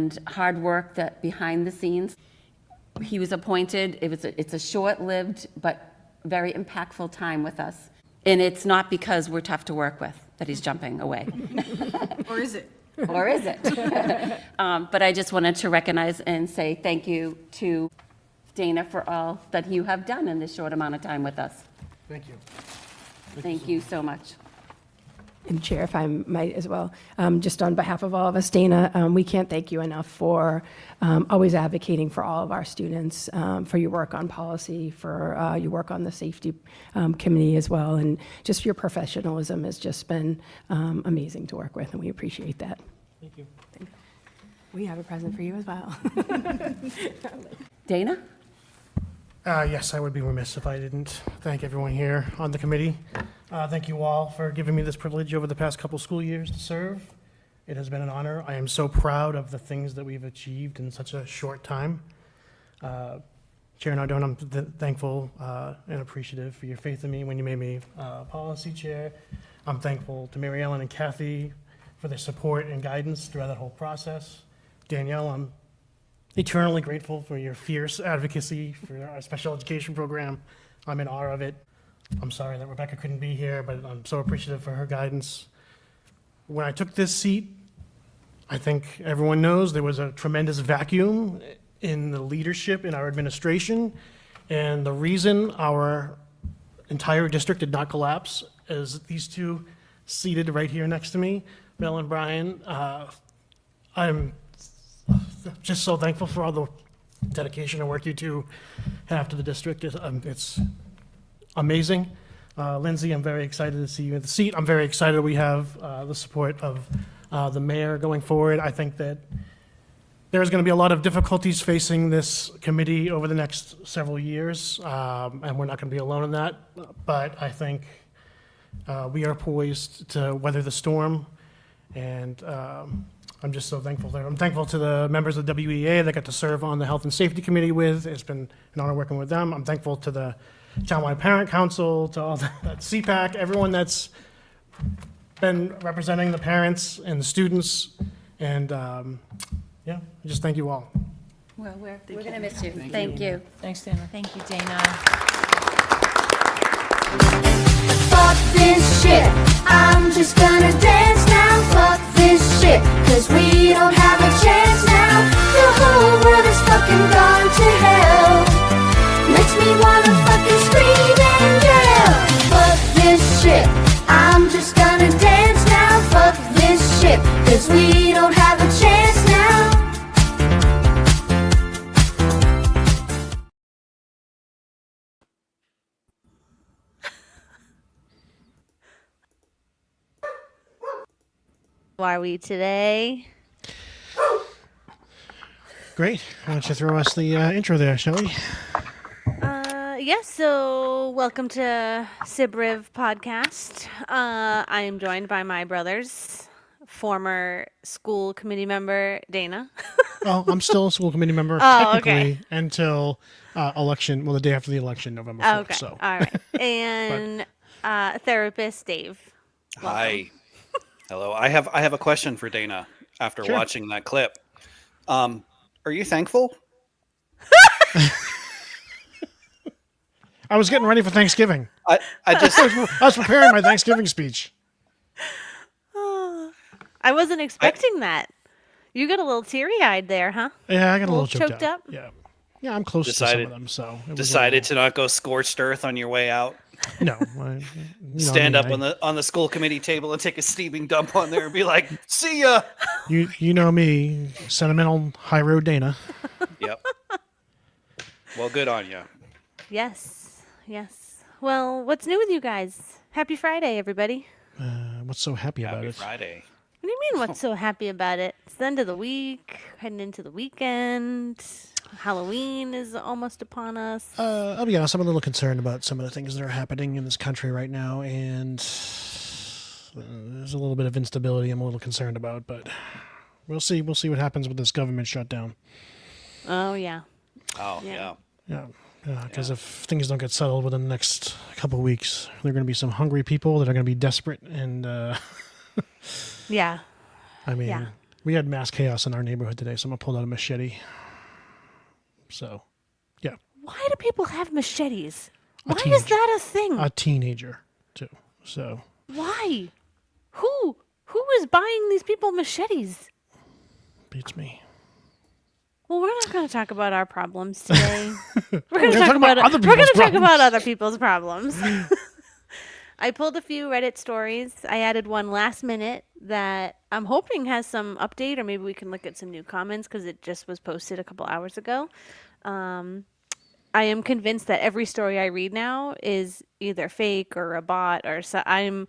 and hard work that behind the scenes. He was appointed, it's a short-lived but very impactful time with us. And it's not because we're tough to work with that he's jumping away. Or is it? Or is it? But I just wanted to recognize and say thank you to Dana for all that you have done in this short amount of time with us. Thank you. Thank you so much. And Chair, if I might as well, just on behalf of all of us, Dana, we can't thank you enough for always advocating for all of our students, for your work on policy, for your work on the safety committee as well, and just your professionalism has just been amazing to work with, and we appreciate that. Thank you. We have a present for you as well. Dana? Yes, I would be remiss if I didn't thank everyone here on the committee. Thank you all for giving me this privilege over the past couple school years to serve. It has been an honor. I am so proud of the things that we've achieved in such a short time. Chair Nardone, I'm thankful and appreciative for your faith in me when you made me policy chair. I'm thankful to Mary Ellen and Kathy for their support and guidance throughout that whole process. Danielle, I'm eternally grateful for your fierce advocacy for our special education program. I'm in awe of it. I'm sorry that Rebecca couldn't be here, but I'm so appreciative for her guidance. When I took this seat, I think everyone knows there was a tremendous vacuum in the leadership in our administration, and the reason our entire district did not collapse is these two seated right here next to me, Mel and Brian. I'm just so thankful for all the dedication and work you two have to the district. It's amazing. Lindsay, I'm very excited to see you in the seat. I'm very excited we have the support of the mayor going forward. I think that there's going to be a lot of difficulties facing this committee over the next several years, and we're not going to be alone in that. But I think we are poised to weather the storm, and I'm just so thankful there. I'm thankful to the members of the WEA that got to serve on the Health and Safety Committee with. It's been an honor working with them. I'm thankful to the Townwide Parent Council, to all the CPAC, everyone that's been representing the parents and the students. And yeah, just thank you all. Well, we're going to miss you. Thank you. Thanks, Dana. Thank you, Dana. Fuck this shit, I'm just gonna dance now. Fuck this shit, cause we don't have a chance now. The whole world is fucking gone to hell. Makes me wanna fucking scream and yell. Fuck this shit, I'm just gonna dance now. Fuck this shit, cause we don't have a chance now. Who are we today? Great. Why don't you throw us the intro there, shall we? Yes, so welcome to Sibriv Podcast. I am joined by my brothers, former school committee member Dana. Well, I'm still a school committee member Oh, technically okay. until election, well, the day after the election, November 4th. Okay, So. all right. And therapist Dave. Hi. Hello. I have a question for Dana after Sure. watching that clip. Are you thankful? I was getting ready for Thanksgiving. I just I was preparing my Thanksgiving speech. I wasn't expecting that. You got a little teary-eyed there, huh? Yeah, I got a little Little choked choked up? Yeah. Yeah, I'm close to some Decided- of them, so. it was a decided to not go scorched earth on your way out. little- No. Stand up on the school committee table and take a steaming dump on there and be like, "See ya." You know me, sentimental high road Dana. Yep. Well, good on you. Yes. Well, what's new with you guys? Happy Friday, everybody. What's so happy about Happy it? Friday. What do you mean, what's so happy about it? It's the end of the week, heading into the weekend. Halloween is almost upon us. I'll be honest, I'm a little concerned about some of the things that are happening in this country right now, and there's a little bit of instability I'm a little concerned about, but we'll see. We'll see what happens with this government shutdown. Oh, yeah. Oh, Yeah. yeah. Yeah, because if things don't get settled within the next couple of weeks, there are going to be some hungry people that are going to be desperate, and Yeah. I mean, Yeah. we had mass chaos in our neighborhood today. Someone pulled out a machete. So, yeah, Why do people have machetes? A Why is teenager. that a thing? a teenager too. So, Why? Who is buying these people machetes? beats me. Well, we're not going to talk about our problems today. We're going gonna to talk talk about about other we're going people's to talk about problems. other people's problems. I pulled a few Reddit stories. I added one last minute that I'm hoping has some update, or maybe we can look at some new comments because it just was posted a couple hours ago. I am convinced that every story I read now is either fake or a bot, or I'm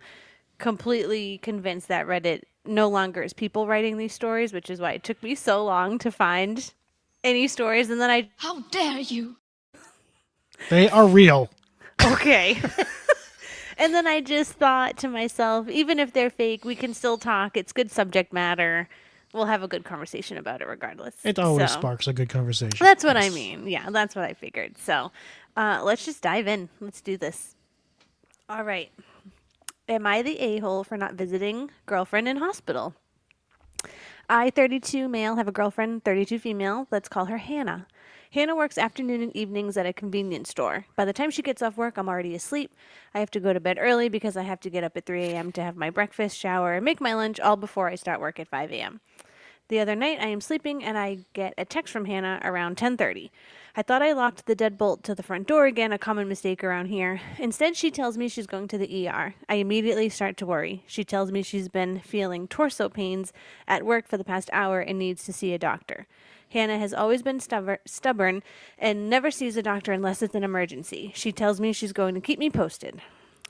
completely convinced that Reddit no longer is people writing these stories, which is why it took me so long to find any stories. And then How dare you? They are real. okay. And then I just thought to myself, even if they're fake, we can still talk. It's good subject matter. We'll have a good conversation about it regardless. It always So, sparks a good conversation. That's what I Yes. mean. Yeah, that's what I figured. So let's just dive in. Let's do this. All right. Am I the a-hole for not visiting girlfriend in hospital? I, 32 male, have a girlfriend, 32 female. Let's call her Hannah. Hannah works afternoon and evenings at a convenience store. By the time she gets off work, I'm already asleep. I have to go to bed early because I have to get up at 3 a.m. to have my breakfast, shower, and make my lunch all before I start work at 5 a.m. The other night, I am sleeping and I get a text from Hannah around 10:30. I thought I locked the deadbolt to the front door again, a common mistake around here. Instead, she tells me she's going to the ER. I immediately start to worry. She tells me she's been feeling torso pains at work for the past hour and needs to see a doctor. Hannah has always been stubborn and never sees a doctor unless it's an emergency. She tells me she's going to keep me posted.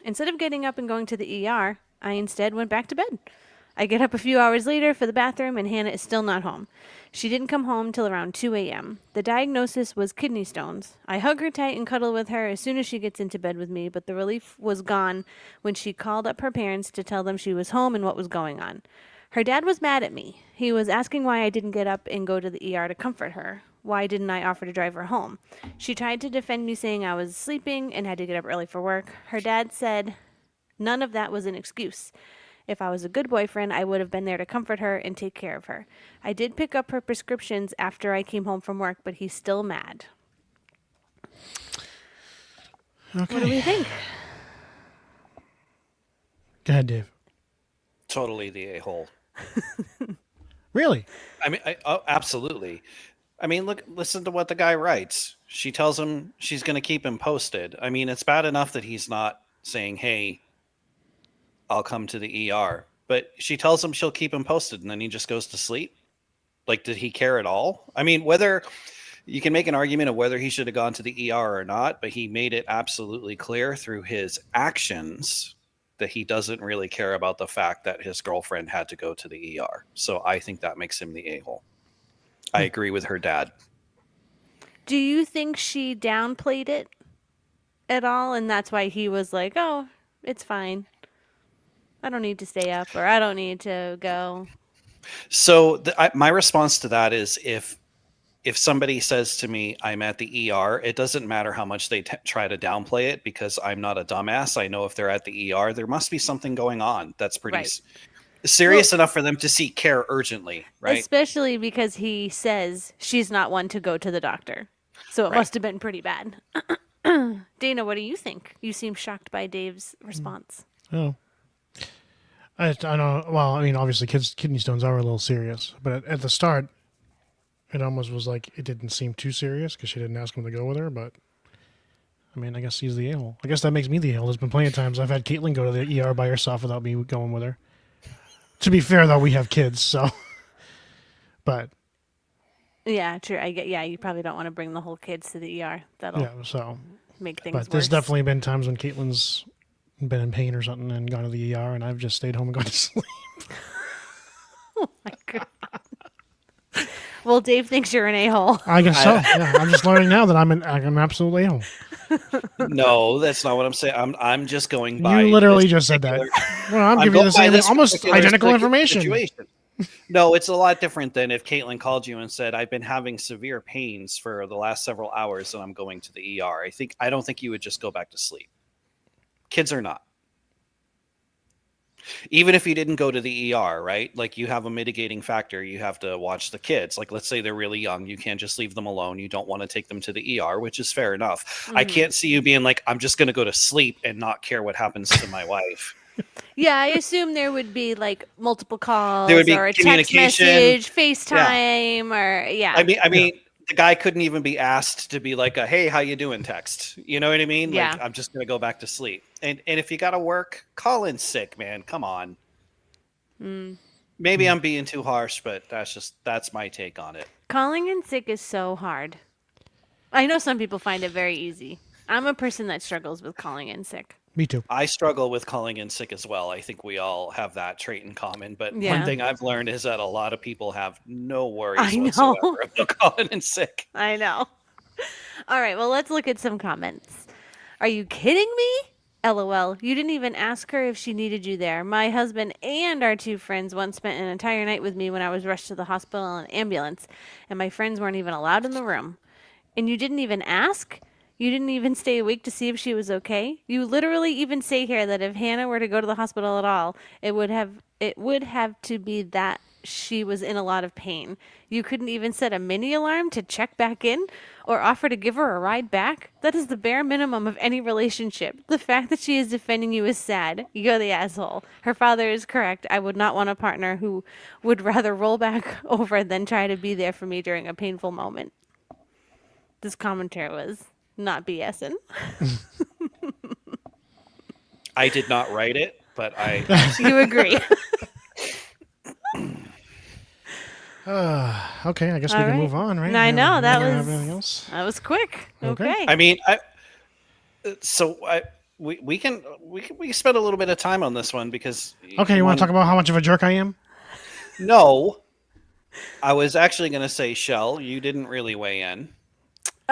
Instead of getting up and going to the ER, I instead went back to bed. I get up a few hours later for the bathroom and Hannah is still not home. She didn't come home till around 2 a.m. The diagnosis was kidney stones. I hug her tight and cuddle with her as soon as she gets into bed with me, but the relief was gone when she called up her parents to tell them she was home and what was going on. Her dad was mad at me. He was asking why I didn't get up and go to the ER to comfort her. Why didn't I offer to drive her home? She tried to defend me, saying I was sleeping and had to get up early for work. Her dad said none of that was an excuse. If I was a good boyfriend, I would have been there to comfort her and take care of her. I did pick up her prescriptions after I came home from work, but he's still mad. Okay. What do we think? Go ahead, Dave. Totally the a-hole. Really? I mean, oh, absolutely. I mean, listen to what the guy writes. She tells him she's going to keep him posted. I mean, it's bad enough that he's not saying, hey, I'll come to the ER. But she tells him she'll keep him posted, and then he just goes to sleep. Like, did he care at all? I mean, whether you can make an argument of whether he should have gone to the ER or not, but he made it absolutely clear through his actions that he doesn't really care about the fact that his girlfriend had to go to the ER. So I think that makes him the a-hole. I agree with her dad. Do you think she downplayed it at all, and that's why he was like, oh, it's fine. I don't need to stay up, or I don't need to go. So my response to that is if somebody says to me, I'm at the ER, it doesn't matter how much they try to downplay it, because I'm not a dumbass. I know if they're at the ER, there must be something going on that's pretty Right. serious enough for them to seek care urgently, right? Especially because he says she's not one to go to the doctor. So it Right. must have been pretty bad. Dana, what do you think? You seem shocked by Dave's response. Oh. I know. Well, I mean, obviously, kidney stones are a little serious, but at the start, it almost was like it didn't seem too serious because she didn't ask him to go with her. But I mean, I guess he's the a-hole. I guess that makes me the a-hole. There's been plenty of times I've had Caitlin go to the ER by herself without me going with her. To be fair, though, we have kids, so. But Yeah, true. Yeah, you probably don't want to bring the whole kids to the ER. That'll yeah, so. make things But worse. there's definitely been times when Caitlin's been in pain or something and gone to the ER, and I've just stayed home and gone to sleep. My God. Well, Dave thinks you're an a-hole. I guess so. Yeah, I'm just learning now that I'm an absolute a-hole. No, that's not what I'm saying. I'm just going by. You literally this just said that. particular- Well, I'm giving you going the by same, this almost particular identical information. situation. No, it's a lot different than if Caitlin called you and said, I've been having severe pains for the last several hours and I'm going to the ER. I don't think you would just go back to sleep. Kids are not. Even if you didn't go to the ER, right? Like, you have a mitigating factor. You have to watch the kids. Like, let's say they're really young. You can't just leave them alone. You don't want to take them to the ER, which is fair enough. I can't see you being like, I'm just going to go to sleep and not care what happens to my wife. Yeah, I assume there would be like multiple calls There would be or a text communication. message, FaceTime, or yeah. I mean, the guy couldn't even be asked to be like a, hey, how you doing text. You know what I mean? Yeah. Like, I'm just going to go back to sleep. And if you got to work, call in sick, man. Come on. Maybe I'm being too harsh, but that's my take on it. Calling in sick is so hard. I know some people find it very easy. I'm a person that struggles with calling in sick. Me too. I struggle with calling in sick as well. I think we all have that trait in common. But Yeah. one thing I've learned is that a lot of people have no worries I know. whatsoever about calling in sick. I know. All right, well, let's look at some comments. Are you kidding me? LOL. You didn't even ask her if she needed you there. My husband and our two friends once spent an entire night with me when I was rushed to the hospital in an ambulance, and my friends weren't even allowed in the room. And you didn't even ask? You didn't even stay awake to see if she was okay? You literally even say here that if Hannah were to go to the hospital at all, it would have to be that she was in a lot of pain. You couldn't even set a mini alarm to check back in or offer to give her a ride back? That is the bare minimum of any relationship. The fact that she is defending you is sad. You're the asshole. Her father is correct. I would not want a partner who would rather roll back over than try to be there for me during a painful moment. This commentary was not BSing. I did not write it, but I You agree. Okay, I guess we All can right. move on, right? I know, that We don't have was- anything else? That was quick. Okay. Okay. I mean, we can spend a little bit of time on this one because Okay, you want to talk about how much of a jerk I am? No, I was actually going to say, Shell, you didn't really weigh in.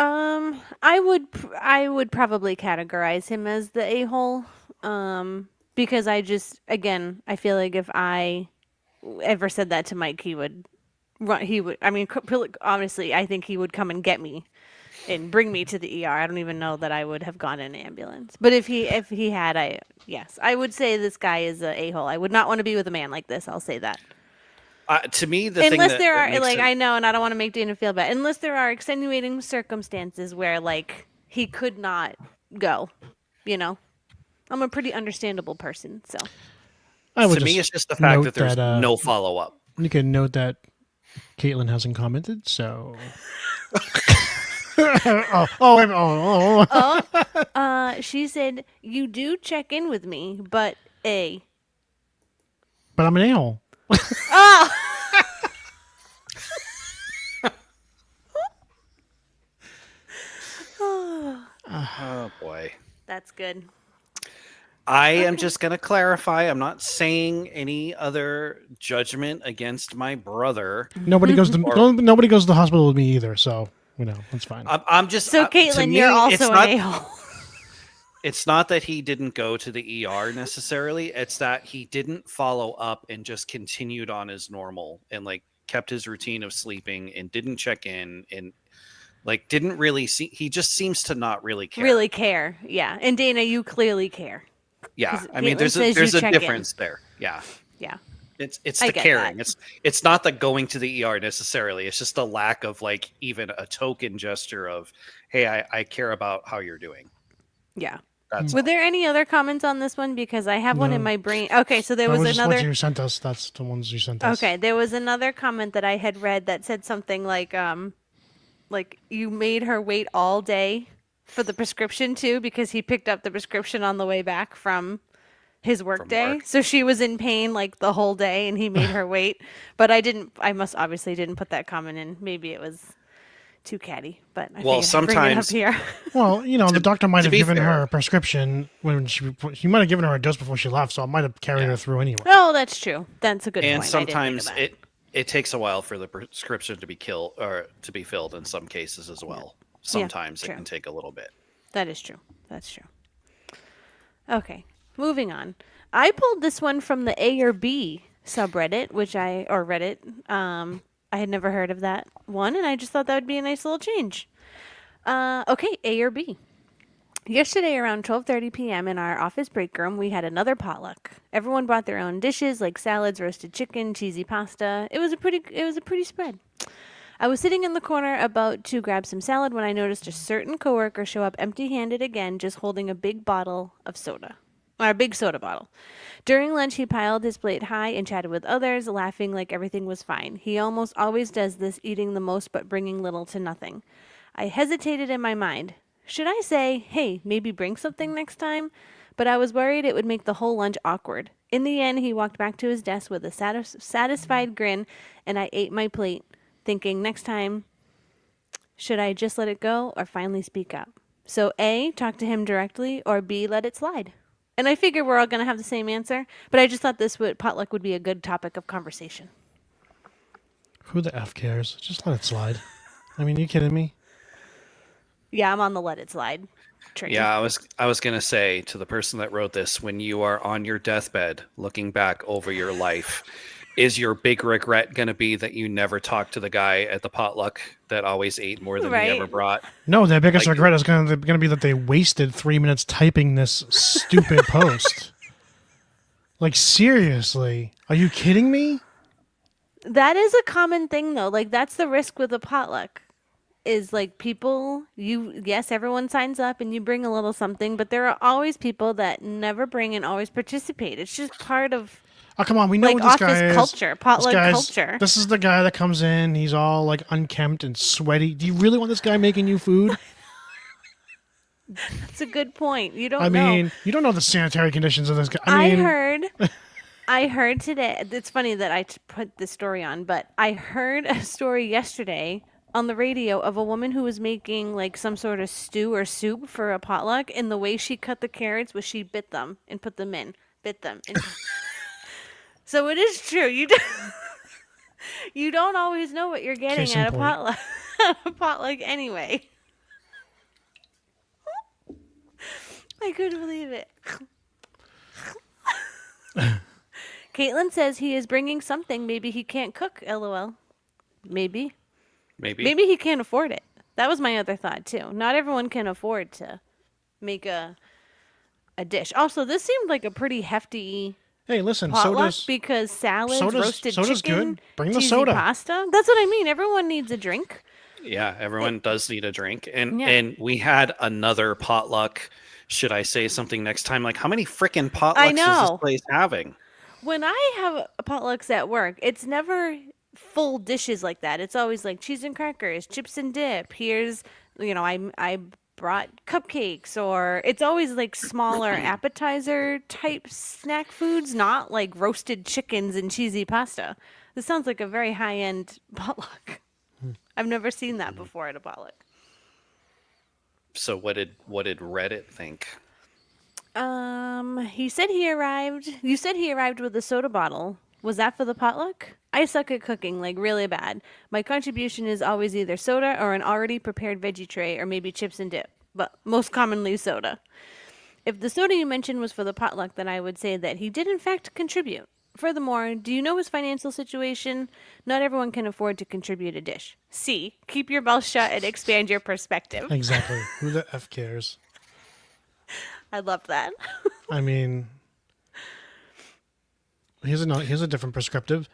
I would probably categorize him as the a-hole. Because I feel like if I ever said that to Mike, he would run. He would. I mean, honestly, I think he would come and get me and bring me to the ER. I don't even know that I would have gone in an ambulance. But if he had, yes, I would say this guy is a a-hole. I would not want to be with a man like this. I'll say that. To me, the thing Unless that, there that are makes like it- I know, and I don't want to make Dana feel bad. Unless there are extenuating circumstances where like he could not go, you know. I'm a pretty understandable person, so I would to me, just it's just the fact note that there's no follow up. You can note that Caitlin hasn't commented, so. Wait a minute. she said you do check in with me, but But I'm an a-hole. Oh boy. that's good. I am just going to clarify. I'm not saying any other judgment against my brother. Nobody goes to nobody goes to the hospital with me either, so that's fine. I'm just So to Caitlin, me, you're it's also not- an a-hole. It's not that he didn't go to the ER necessarily. It's that he didn't follow up and just continued on as normal and like kept his routine of sleeping and didn't check in and like didn't really see. He just seems to not really care. Really care, yeah. And Dana, you clearly care. Yeah. 'Cause I mean, Caitlin there's says there's you a check in. difference there. Yeah. Yeah, It's I the get caring. that. It's not the going to the ER necessarily. It's just the lack of like even a token gesture of, hey, I care about how you're doing. yeah. That's Were there any other comments on this one? Because I have one in No. my brain. Okay, so there That was just another. what you sent us. That's the ones you sent us. Okay, there was another comment that I had read that said something like you made her wait all day for the prescription too because he picked up the prescription on the way back from his work day. work. So she was in pain like the whole day and he made her wait. But I must obviously didn't put that comment in. Maybe it was too catty, but I Well, figured I'd bring it up sometimes- here. Well, the doctor might to have be given her fair- a prescription when he might have given her a dose before she left, so it might have carried her through anyway. Oh, that's true. That's a good and point. I didn't think of sometimes that. it takes a while for the prescription to be filled in some cases as well. Sometimes it true. can take a little bit. That is true. That's true. Okay, moving on. I pulled this one from the A or B subreddit, or Reddit. I had never heard of that one, and I just thought that would be a nice little change. Okay, A or B. Yesterday around 12:30 p.m. in our office break room, we had another potluck. Everyone brought their own dishes like salads, roasted chicken, cheesy pasta. It was a pretty spread. I was sitting in the corner about to grab some salad when I noticed a certain coworker show up empty-handed again, just holding a big bottle of soda. Or a big soda bottle. During lunch, he piled his plate high and chatted with others, laughing like everything was fine. He almost always does this, eating the most but bringing little to nothing. I hesitated in my mind. Should I say, hey, maybe bring something next time? But I was worried it would make the whole lunch awkward. In the end, he walked back to his desk with a satisfied grin, and I ate my plate, thinking next time, should I just let it go or finally speak up? So A, talk to him directly, or B, let it slide. And I figure we're all going to have the same answer, but I just thought potluck would be a good topic of conversation. Who the F cares? Just let it slide. I mean, you kidding me? Yeah, I'm on the let it slide train. Yeah, I was gonna say to the person that wrote this, when you are on your deathbed looking back over your life, is your big regret gonna be that you never talked to the guy at the potluck that always ate more than he ever Right. brought? No, their biggest regret is going to be that they wasted 3 minutes typing this stupid post. Like, seriously? Are you kidding me? That is a common thing, though. Like, that's the risk with a potluck. Is like yes, everyone signs up and you bring a little something, but there are always people that never bring and always participate. It's just part of Oh, come on. We know like what this office guy is. culture, potluck culture. This is the guy that comes in. He's all, like, unkempt and sweaty. Do you really want this guy making you food? That's a good point. You don't I know. mean, you don't know the sanitary conditions of this guy. I mean, I heard today. It's funny that I put this story on, but I heard a story yesterday on the radio of a woman who was making like some sort of stew or soup for a potluck, and the way she cut the carrots was she bit them and put them in, bit them. And so it is true. You don't always know what you're getting Case in at a point. potluck. A potluck anyway. I couldn't believe it. Caitlin says he is bringing something. Maybe he can't cook. LOL. Maybe. Maybe he can't afford it. That was my other thought too. Not everyone can afford to make a dish. Also, this seemed like a pretty hefty Hey, listen, potluck soda's because salads, roasted soda's chicken, good. Bring the cheesy soda. pasta. That's what I mean. Everyone needs a drink. Yeah, everyone does need a drink. And Yeah. and we had another potluck. Should I say something next time? Like, how many freaking potlucks is know. this place having? When I have potlucks at work, it's never full dishes like that. It's always like cheese and crackers, chips and dip. Here's, I brought cupcakes, or it's always like smaller appetizer type snack foods, not like roasted chickens and cheesy pasta. This sounds like a very high end potluck. I've never seen that before at a potluck. So what did Reddit think? He said he arrived. You said he arrived with a soda bottle. Was that for the potluck? I suck at cooking, like really bad. My contribution is always either soda or an already prepared veggie tray, or maybe chips and dip, but most commonly soda. If the soda you mentioned was for the potluck, then I would say that he did in fact contribute. Furthermore, do you know his financial situation? Not everyone can afford to contribute a dish. C. Keep your mouth shut and expand your perspective. Exactly. Who the F cares? I love that. I mean, here's a different perspective.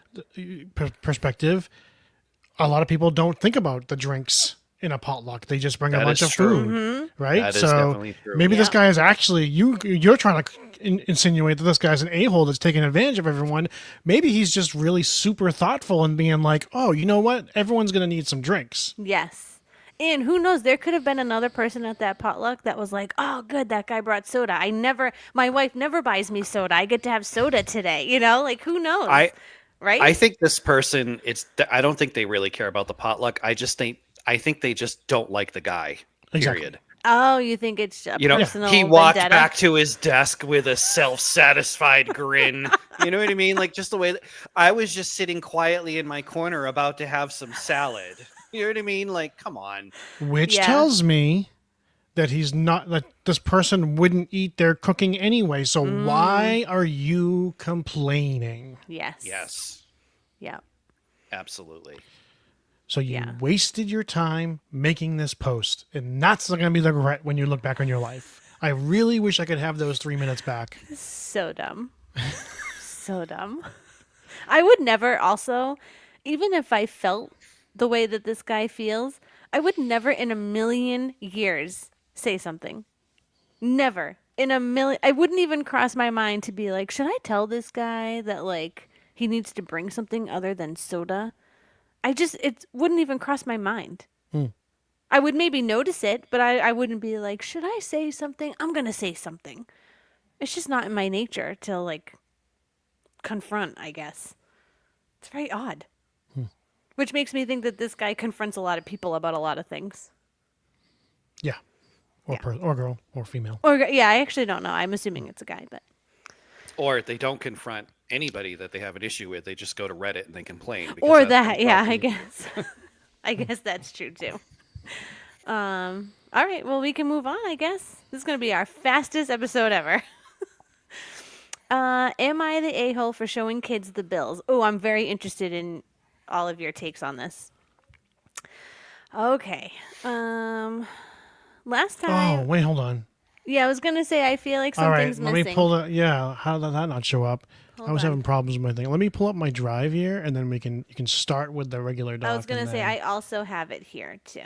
A lot of people don't think about the drinks in a potluck. They just bring a That bunch is of true. food, right? That is so definitely true. maybe this Yeah. guy is actually you're trying to insinuate that this guy's an a-hole that's taking advantage of everyone. Maybe he's just really super thoughtful and being like, oh, you know what? Everyone's gonna need some drinks. Yes. And who knows, there could have been another person at that potluck that was like, oh, good, that guy brought soda. My wife never buys me soda. I get to have soda today. Like, who knows? Right? I think this person, I don't think they really care about the potluck. I think they just don't like the guy. Exactly. Period. Oh, you think it's a personal He walked vendetta? back to his desk with a self-satisfied grin. You know what I mean? Like, just the way that I was just sitting quietly in my corner about to have some salad. You know what I mean? Like, come on. Which Yeah. tells me that that this person wouldn't eat their cooking anyway. So why are you complaining? Yes. Yes, Yeah. absolutely. So you Yeah. wasted your time making this post, and that's going to be the regret when you look back on your life. I really wish I could have those 3 minutes back. So dumb. So dumb. I would never also, even if I felt the way that this guy feels, I would never in a million years say something. Never. In a million. I wouldn't even cross my mind to be like, should I tell this guy that, like, he needs to bring something other than soda? It wouldn't even cross my mind. I would maybe notice it, but I wouldn't be like, should I say something? I'm going to say something. It's just not in my nature to, like, confront, I guess. It's very odd. Which makes me think that this guy confronts a lot of people about a lot of things. Yeah. Or or girl or female. Or, yeah, I actually don't know. I'm assuming it's a guy, but. Or they don't confront anybody that they have an issue with. They just go to Reddit and they complain. because Or that's that, the yeah, problem. I guess. I guess that's true, too. All right, well, we can move on, I guess. This is going to be our fastest episode ever. Am I the a-hole for showing kids the bills? Oh, I'm very interested in all of your takes on this. Okay. Last Oh, time, wait, hold on. yeah, I was going to say, I feel like All right, something's let missing. me pull the. Yeah, how did that not show up? I was on. having problems with my thing. Let me pull up my drive here, and then you can start with the regular doc. I was going and to say, then- I also have it here, too.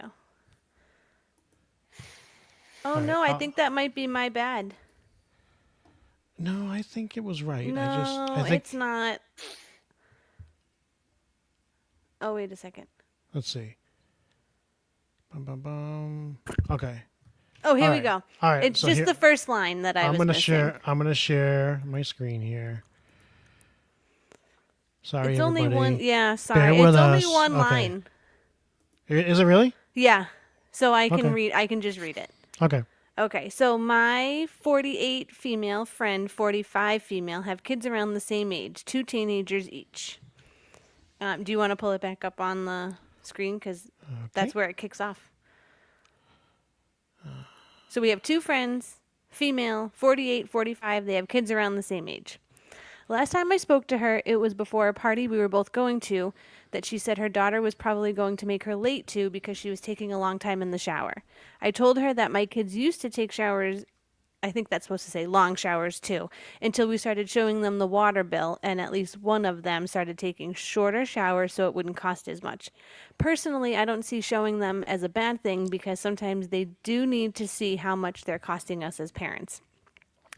Oh, right, no, I think that might be my bad. No, I think it was right. No, I think. it's not. Oh, wait a second. Let's see. Bum, bum, bum. Okay. Oh, here All we right. go. All right, It's so just here- the first line that I was missing. I'm gonna share my screen here. Sorry, It's only everybody. one. Yeah, sorry. Bear It's with only us. one Okay. line. Is it really? Yeah. So I can Okay. read. I can just read it. Okay. Okay. So my 48 female friend, 45 female, have kids around the same age, 2 teenagers each. Do you want to pull it back up on the screen? Because that's where it kicks off. So we have 2 friends, female, 48, 45. They have kids around the same age. Last time I spoke to her, it was before a party we were both going to that she said her daughter was probably going to make her late to because she was taking a long time in the shower. I told her that my kids used to take showers, I think that's supposed to say long showers too, until we started showing them the water bill, and at least one of them started taking shorter showers so it wouldn't cost as much. Personally, I don't see showing them as a bad thing because sometimes they do need to see how much they're costing us as parents.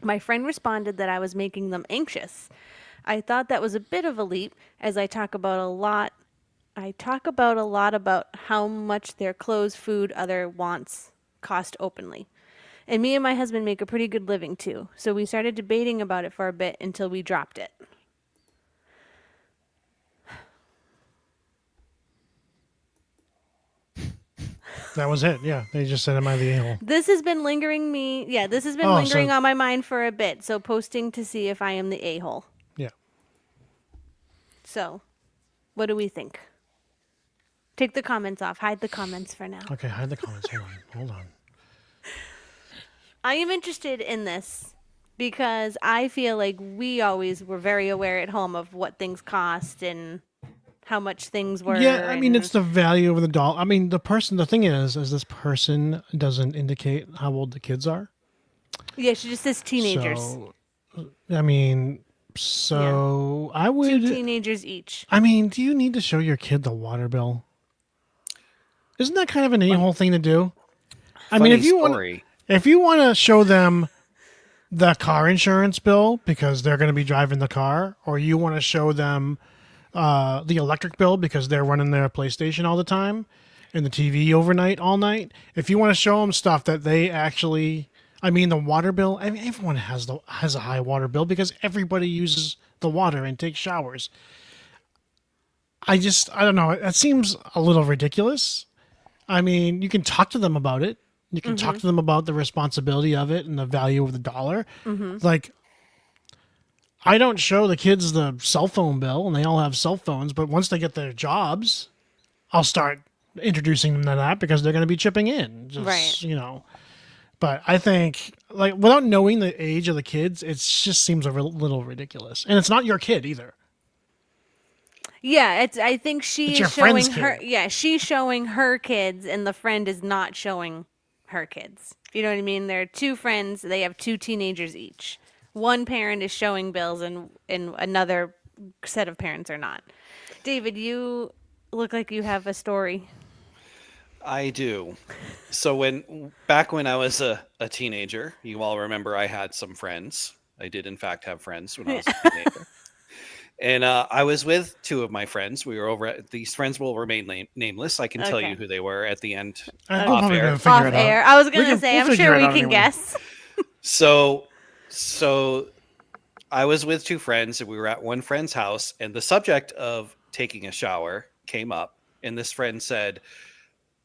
My friend responded that I was making them anxious. I thought that was a bit of a leap, as I talk about a lot about how much their clothes, food, other wants cost openly. And me and my husband make a pretty good living too, so we started debating about it for a bit until we dropped it. That was it. Yeah, they just said, "Am I the a-hole?" This has been lingering Oh, lingering so- on my mind for a bit, so posting to see if I am the a-hole. Yeah. So, what do we think? Take the comments off. Hide the comments for now. Okay, hide the comments. Hold on. I am interested in this because I feel like we always were very aware at home of what things cost and how much things were. Yeah, I mean, and- it's the value of the dollar. I mean, the thing is this person doesn't indicate how old the kids are. yeah, she just says teenagers. So, I mean, I Two would. teenagers each. I mean, do you need to show your kid the water bill? Isn't that kind of an a-hole thing to do? I mean, if you want to show them the car insurance bill because they're going to be driving the car, or you want to show them the electric bill because they're running their PlayStation all the time and the TV overnight all night. If you want to show them stuff that they actually, I mean, the water bill. I mean, everyone has a high water bill because everybody uses the water and takes showers. I don't know. That seems a little ridiculous. I mean, you can talk to them about it. You can talk to them about the responsibility of it and the value of the dollar. Like, I don't show the kids the cell phone bill, and they all have cell phones, but once they get their jobs, I'll start introducing them to that because they're going to be chipping in. Just, Right. You know. But I think, like, without knowing the age of the kids, it just seems a little ridiculous. And it's not your kid either. Yeah, I think she It's your is showing friend's her. kid. Yeah, she's showing her kids, and the friend is not showing her kids. You know what I mean? There are two friends. They have two teenagers each. One parent is showing bills, and another set of parents are not. David, you look like you have a story. I do. So back when I was a teenager, you all remember I had some friends. I did in fact have friends when I was a teenager. And I was with two of my friends. We were over at, these friends will remain nameless. I can tell Okay. you who they were at the end. We'll Off probably air. gonna figure Off it out. air. I was gonna say, we'll I'm figure sure it we out can anyway. guess. So I was with two friends and we were at one friend's house and the subject of taking a shower came up. And this friend said,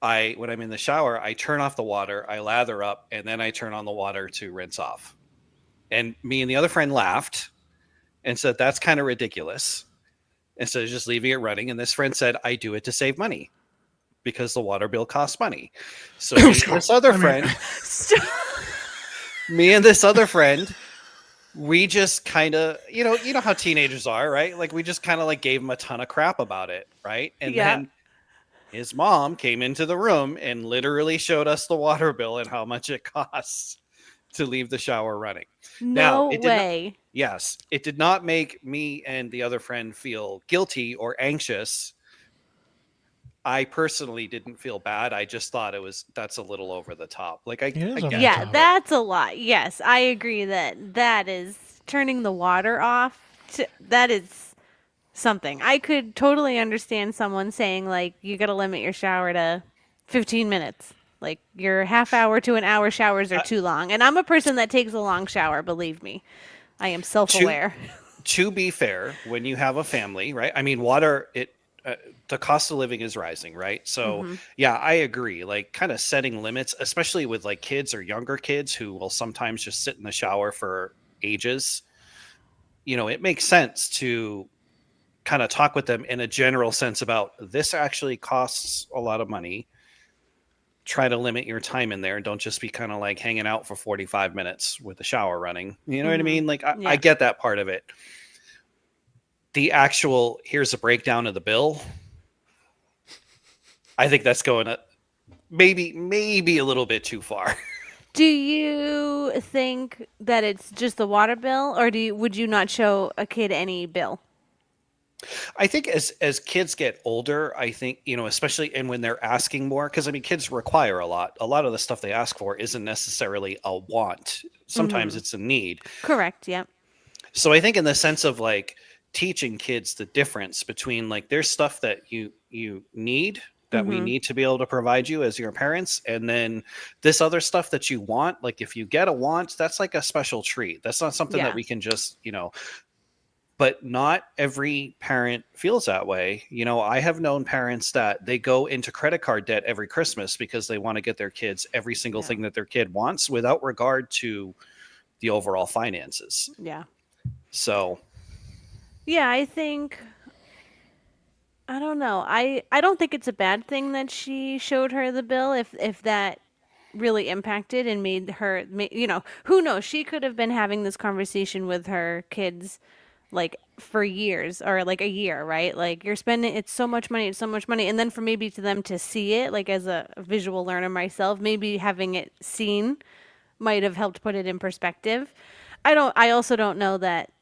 when I'm in the shower, I turn off the water, I lather up, and then I turn on the water to rinse off. And me and the other friend laughed and said, that's kind of ridiculous. Instead of just leaving it running. And this friend said, I do it to save money because the water bill costs money. So me and this other friend, we just kind of, you know how teenagers are, right? Like we just kind of like gave him a ton of crap about it, right? And Yeah. then his mom came into the room and literally showed us the water bill and how much it costs to leave the shower running. Now, No it did not- way. Yes, it did not make me and the other friend feel guilty or anxious. I personally didn't feel bad. I just thought that's a little over the top. Like I It is get over the it. Yeah, top. that's a lot. Yes, I agree that is turning the water off. That is something. I could totally understand someone saying like you got to limit your shower to 15 minutes. Like your half hour to an hour showers are too long. And I'm a person that takes a long shower, believe me. I am self-aware. To be fair, when you have a family, right? I mean, water, the cost of living is rising, right? So yeah, I agree. Like kind of setting limits, especially with like kids or younger kids who will sometimes just sit in the shower for ages. You know, it makes sense to kind of talk with them in a general sense about this actually costs a lot of money. Try to limit your time in there. Don't just be kind of like hanging out for 45 minutes with the shower running. You know what I mean? Like Yeah. I get that part of it. the actual here's a breakdown of the bill, I think that's going to maybe a little bit too far. Do you think that it's just the water bill, or would you not show a kid any bill? I think as kids get older, I think, especially and when they're asking more, because I mean, kids require a lot. A lot of the stuff they ask for isn't necessarily a want. Sometimes it's a need. Correct. Yep. So I think in the sense of like teaching kids the difference between like there's stuff that you need that we need to be able to provide you as your parents, and then this other stuff that you want, like if you get a want, that's like a special treat. That's not something Yeah. that we can just, but not every parent feels that way. I have known parents that they go into credit card debt every Christmas because they want to get their kids every single thing that their kid wants without regard to the overall finances. Yeah. So Yeah, I don't know. I don't think it's a bad thing that she showed her the bill if that really impacted and made her, who knows? She could have been having this conversation with her kids like for years or like a year, right? Like you're spending it's so much money, and then for maybe to them to see it, like as a visual learner myself, maybe having it seen might have helped put it in perspective. I also don't know that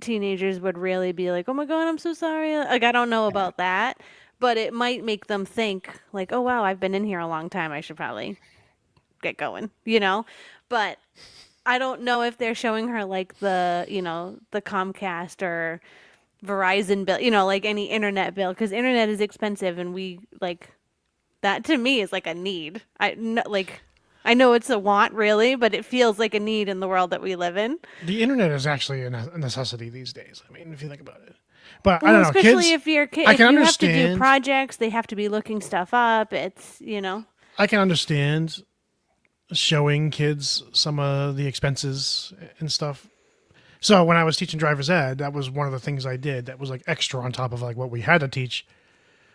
teenagers would really be like, "Oh my God, I'm so sorry." Like I don't know about that, but it might make them think like, "Oh wow, I've been in here a long time. I should probably get going," But I don't know if they're showing her like the Comcast or Verizon bill, like any internet bill, because internet is expensive, and we like that to me is like a need. I know it's a want really, but it feels like a need in the world that we live in. The internet is actually a necessity these days. I mean, if you think about it. But I Well, don't know, especially kids. if you're kid, I if can you have to do understand. projects, they have to be looking stuff up. It's. I can understand showing kids some of the expenses and stuff. So when I was teaching driver's ed, that was one of the things I did that was like extra on top of like what we had to teach.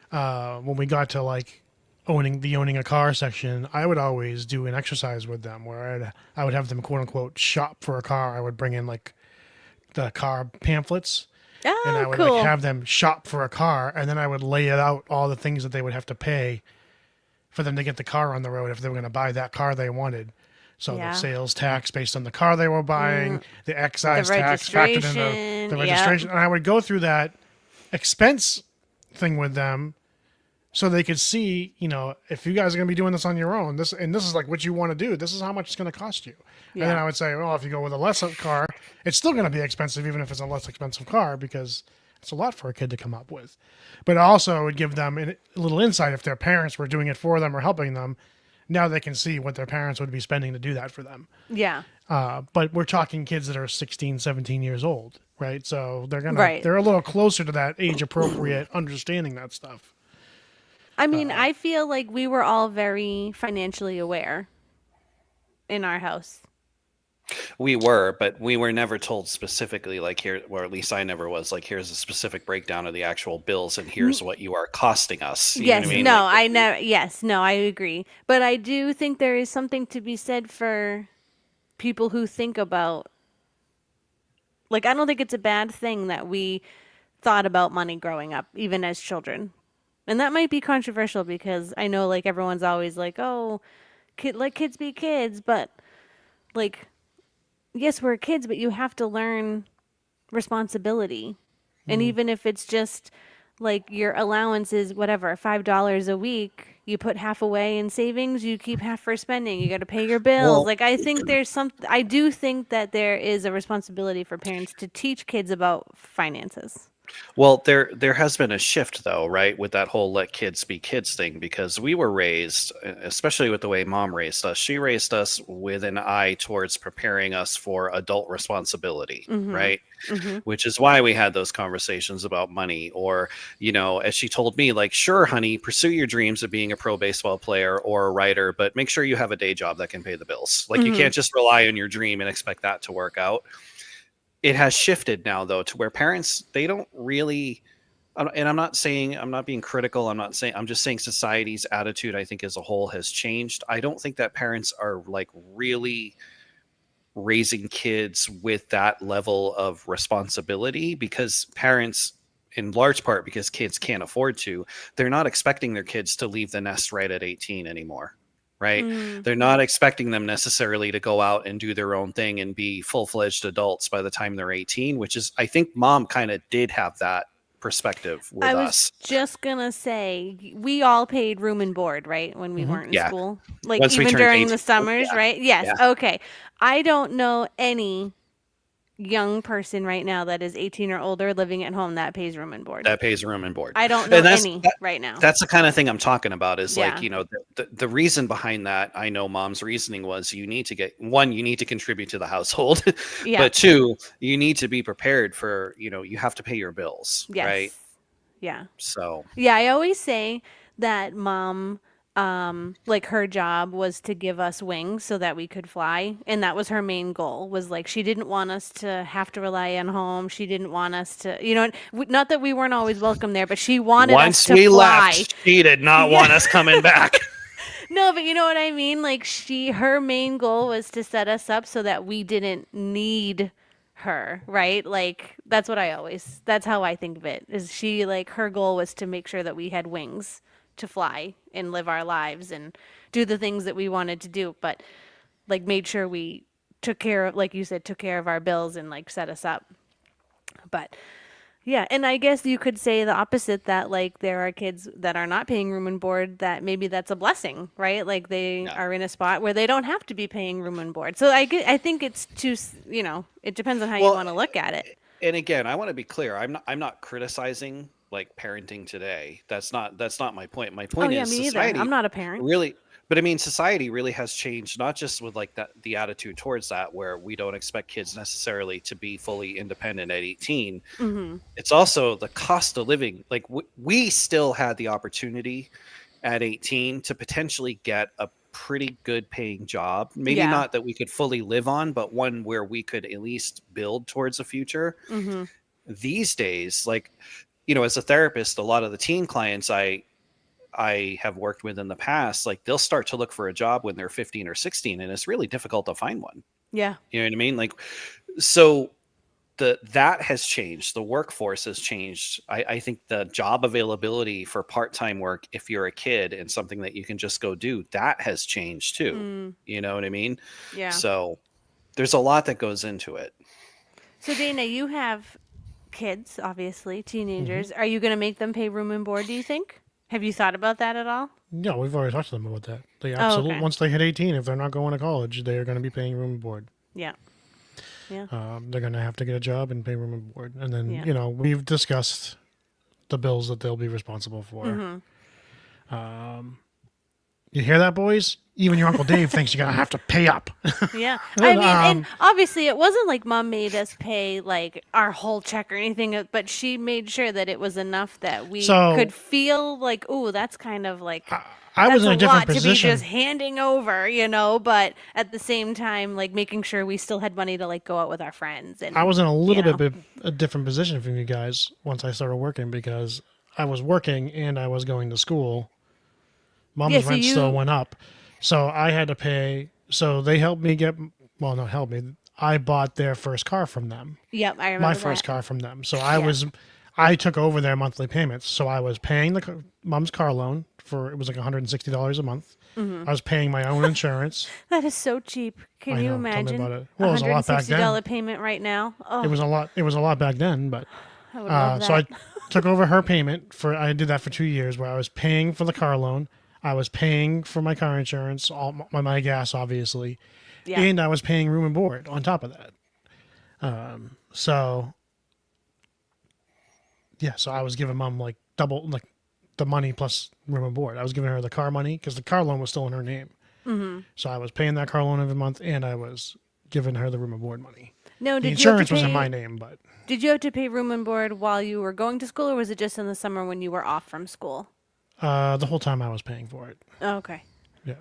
When we got to like owning a car section, I would always do an exercise with them where I would have them quote unquote shop for a car. I would bring in like the car pamphlets and I Oh, would cool. like have them shop for a car, and then I would lay it out all the things that they would have to pay for them to get the car on the road if they were going to buy that car they wanted. So Yeah. the sales tax based on the car they were buying, the excise tax factored in registration, the yeah. registration. And I would go through that expense thing with them so they could see, if you guys are going to be doing this on your own, this is like what you want to do. This is how much it's going to cost you. And then Yeah. I would say, well, if you go with a less car, it's still going to be expensive, even if it's a less expensive car, because it's a lot for a kid to come up with. But also it would give them a little insight if their parents were doing it for them or helping them. Now they can see what their parents would be spending to do that for them. Yeah. But we're talking kids that are 16, 17 years old, right? So they're Right. they're a little closer to that age appropriate understanding that stuff. I mean, I feel like we were all very financially aware in our house. we were, but we were never told specifically like here, or at least I never was like, here's a specific breakdown of the actual bills and here's what you are costing us. You know Yes, what I mean? no, Like, I never. Yes, no, I agree. But I do think there is something to be said for people who think about. Like, I don't think it's a bad thing that we thought about money growing up, even as children. And that might be controversial because I know, like, everyone's always like, "Oh, let kids be kids," but like, yes, we're kids, but you have to learn responsibility. And even if it's just like your allowance is whatever, $5 a week, you put half away in savings, you keep half for spending, you got to pay your bills. Well- Like, I think I do think that there is a responsibility for parents to teach kids about finances. Well, there has been a shift though, right, with that whole let kids be kids thing, because we were raised, especially with the way mom raised us, she raised us with an eye towards preparing us for adult responsibility, right? Which is why we had those conversations about money, or, as she told me, like, sure, honey, pursue your dreams of being a pro baseball player or a writer, but make sure you have a day job that can pay the bills. Like, you can't just rely on your dream and expect that to work out. It has shifted now though to where parents, they don't really, and I'm not being critical, I'm just saying society's attitude, I think, as a whole has changed. I don't think that parents are like really raising kids with that level of responsibility, because parents in large part because kids can't afford to. They're not expecting their kids to leave the nest right at 18 anymore. Right. They're not expecting them necessarily to go out and do their own thing and be full-fledged adults by the time they're 18, which is, I think mom kind of did have that perspective with I was us. just gonna say we all paid room and board, right, when we weren't in Yeah. school, like Once we even turned during 18, the summers, yeah. right? Yes. Yeah. Okay. I don't know any young person right now that is 18 or older living at home that pays room and board. That pays room and board. I don't know And that's- any right now. That's the kind of thing I'm talking about is Yeah. like, you know, the reason behind that, I know mom's reasoning was you need to you need to contribute to the household. Yeah. But two, you need to be prepared for, you know, you have to pay your bills. Yes. Right. Yeah. So Yeah, I always say that mom, like her job was to give us wings so that we could fly, and that was her main goal. Was like she didn't want us to have to rely on home. She didn't want us to, you know, not that we weren't always welcome there, but she wanted us once to we fly. left, she did not want us coming back. No, but you know what I mean? Like her main goal was to set us up so that we didn't need her, right? Like that's how I think of it. Is she like her goal was to make sure that we had wings to fly and live our lives and do the things that we wanted to do, but like made sure we took care of, like you said, took care of our bills and like set us up. But yeah, and I guess you could say the opposite, that like there are kids that are not paying room and board that maybe that's a blessing, right? Like they are in a spot where they don't have to be paying room and board. So I think it's too, you know, it depends on how you Well, want to look at it. And again, I want to be clear. I'm not criticizing like parenting today. That's not my point. My point Oh yeah, is me either. society I'm not a parent. really, but I mean, society really has changed, not just with like that, the attitude towards that, where we don't expect kids necessarily to be fully independent at 18. Mm-hmm. It's also the cost of living. Like we still had the opportunity at 18 to potentially get a pretty good paying job. Maybe Yeah. not that we could fully live on, but one where we could at least build towards a future. Mm-hmm. These days, like, you know, as a therapist, a lot of the teen clients I have worked with in the past, like they'll start to look for a job when they're 15 or 16, and it's really difficult to find one. Yeah. You know what I mean? Like, so that has changed. The workforce has changed. I think the job availability for part-time work, if you're a kid and something that you can just go do, that has changed too. You know what I mean? Yeah. So there's a lot that goes into it. So Dana, you have kids, obviously, teenagers. Are you going to make them pay room and board, do you think? Have you thought about that at all? Yeah, we've already talked to them about that. They Oh, absolutely, okay. once they hit 18, if they're not going to college, they are going to be paying room and board. Yeah. Yeah. They're going to have to get a job and pay room and board. And then, Yeah. you know, we've discussed the bills that they'll be responsible for. You hear that, boys? Even your Uncle Dave thinks you're going to have to pay up. Yeah. I mean, and Um, obviously it wasn't like mom made us pay like our whole check or anything, but she made sure that it was enough that we So- could feel like, oh, that's kind of like, I was that's in a different lot to be position. just handing over, you know, but at the same time, like making sure we still had money to like go out with our friends. And I was in a little you know. bit a different position from you guys once I started working because I was working and I was going to school. Mom's Yeah, so rent you- still went up. So I had to pay. So they helped me not help me. I bought their first car from them, Yep, I remember my first that. car from them. So Yeah. I took over their monthly payments. So I was paying mom's car loan it was like $160 a month. Mm-hmm. I was paying my own insurance. That is so cheap. Can I you know, tell me imagine? about it. Well, it was a lot back then. $160 payment right now. Oh, It was a lot back then, but I would love that. so I took over her payment I did that for 2 years where I was paying for the car loan. I was paying for my car insurance, all my gas, obviously. Yeah. And I was paying room and board on top of that. So I was giving mom like double, like the money plus room and board. I was giving her the car money because the car loan was still in her name. Mm-hmm. So I was paying that car loan every month and I was giving her the room and board money. No, The did you have insurance to was in pay- my name, but Did you have to pay room and board while you were going to school, or was it just in the summer when you were off from school? the whole time I was paying for it. Oh, okay. Yeah.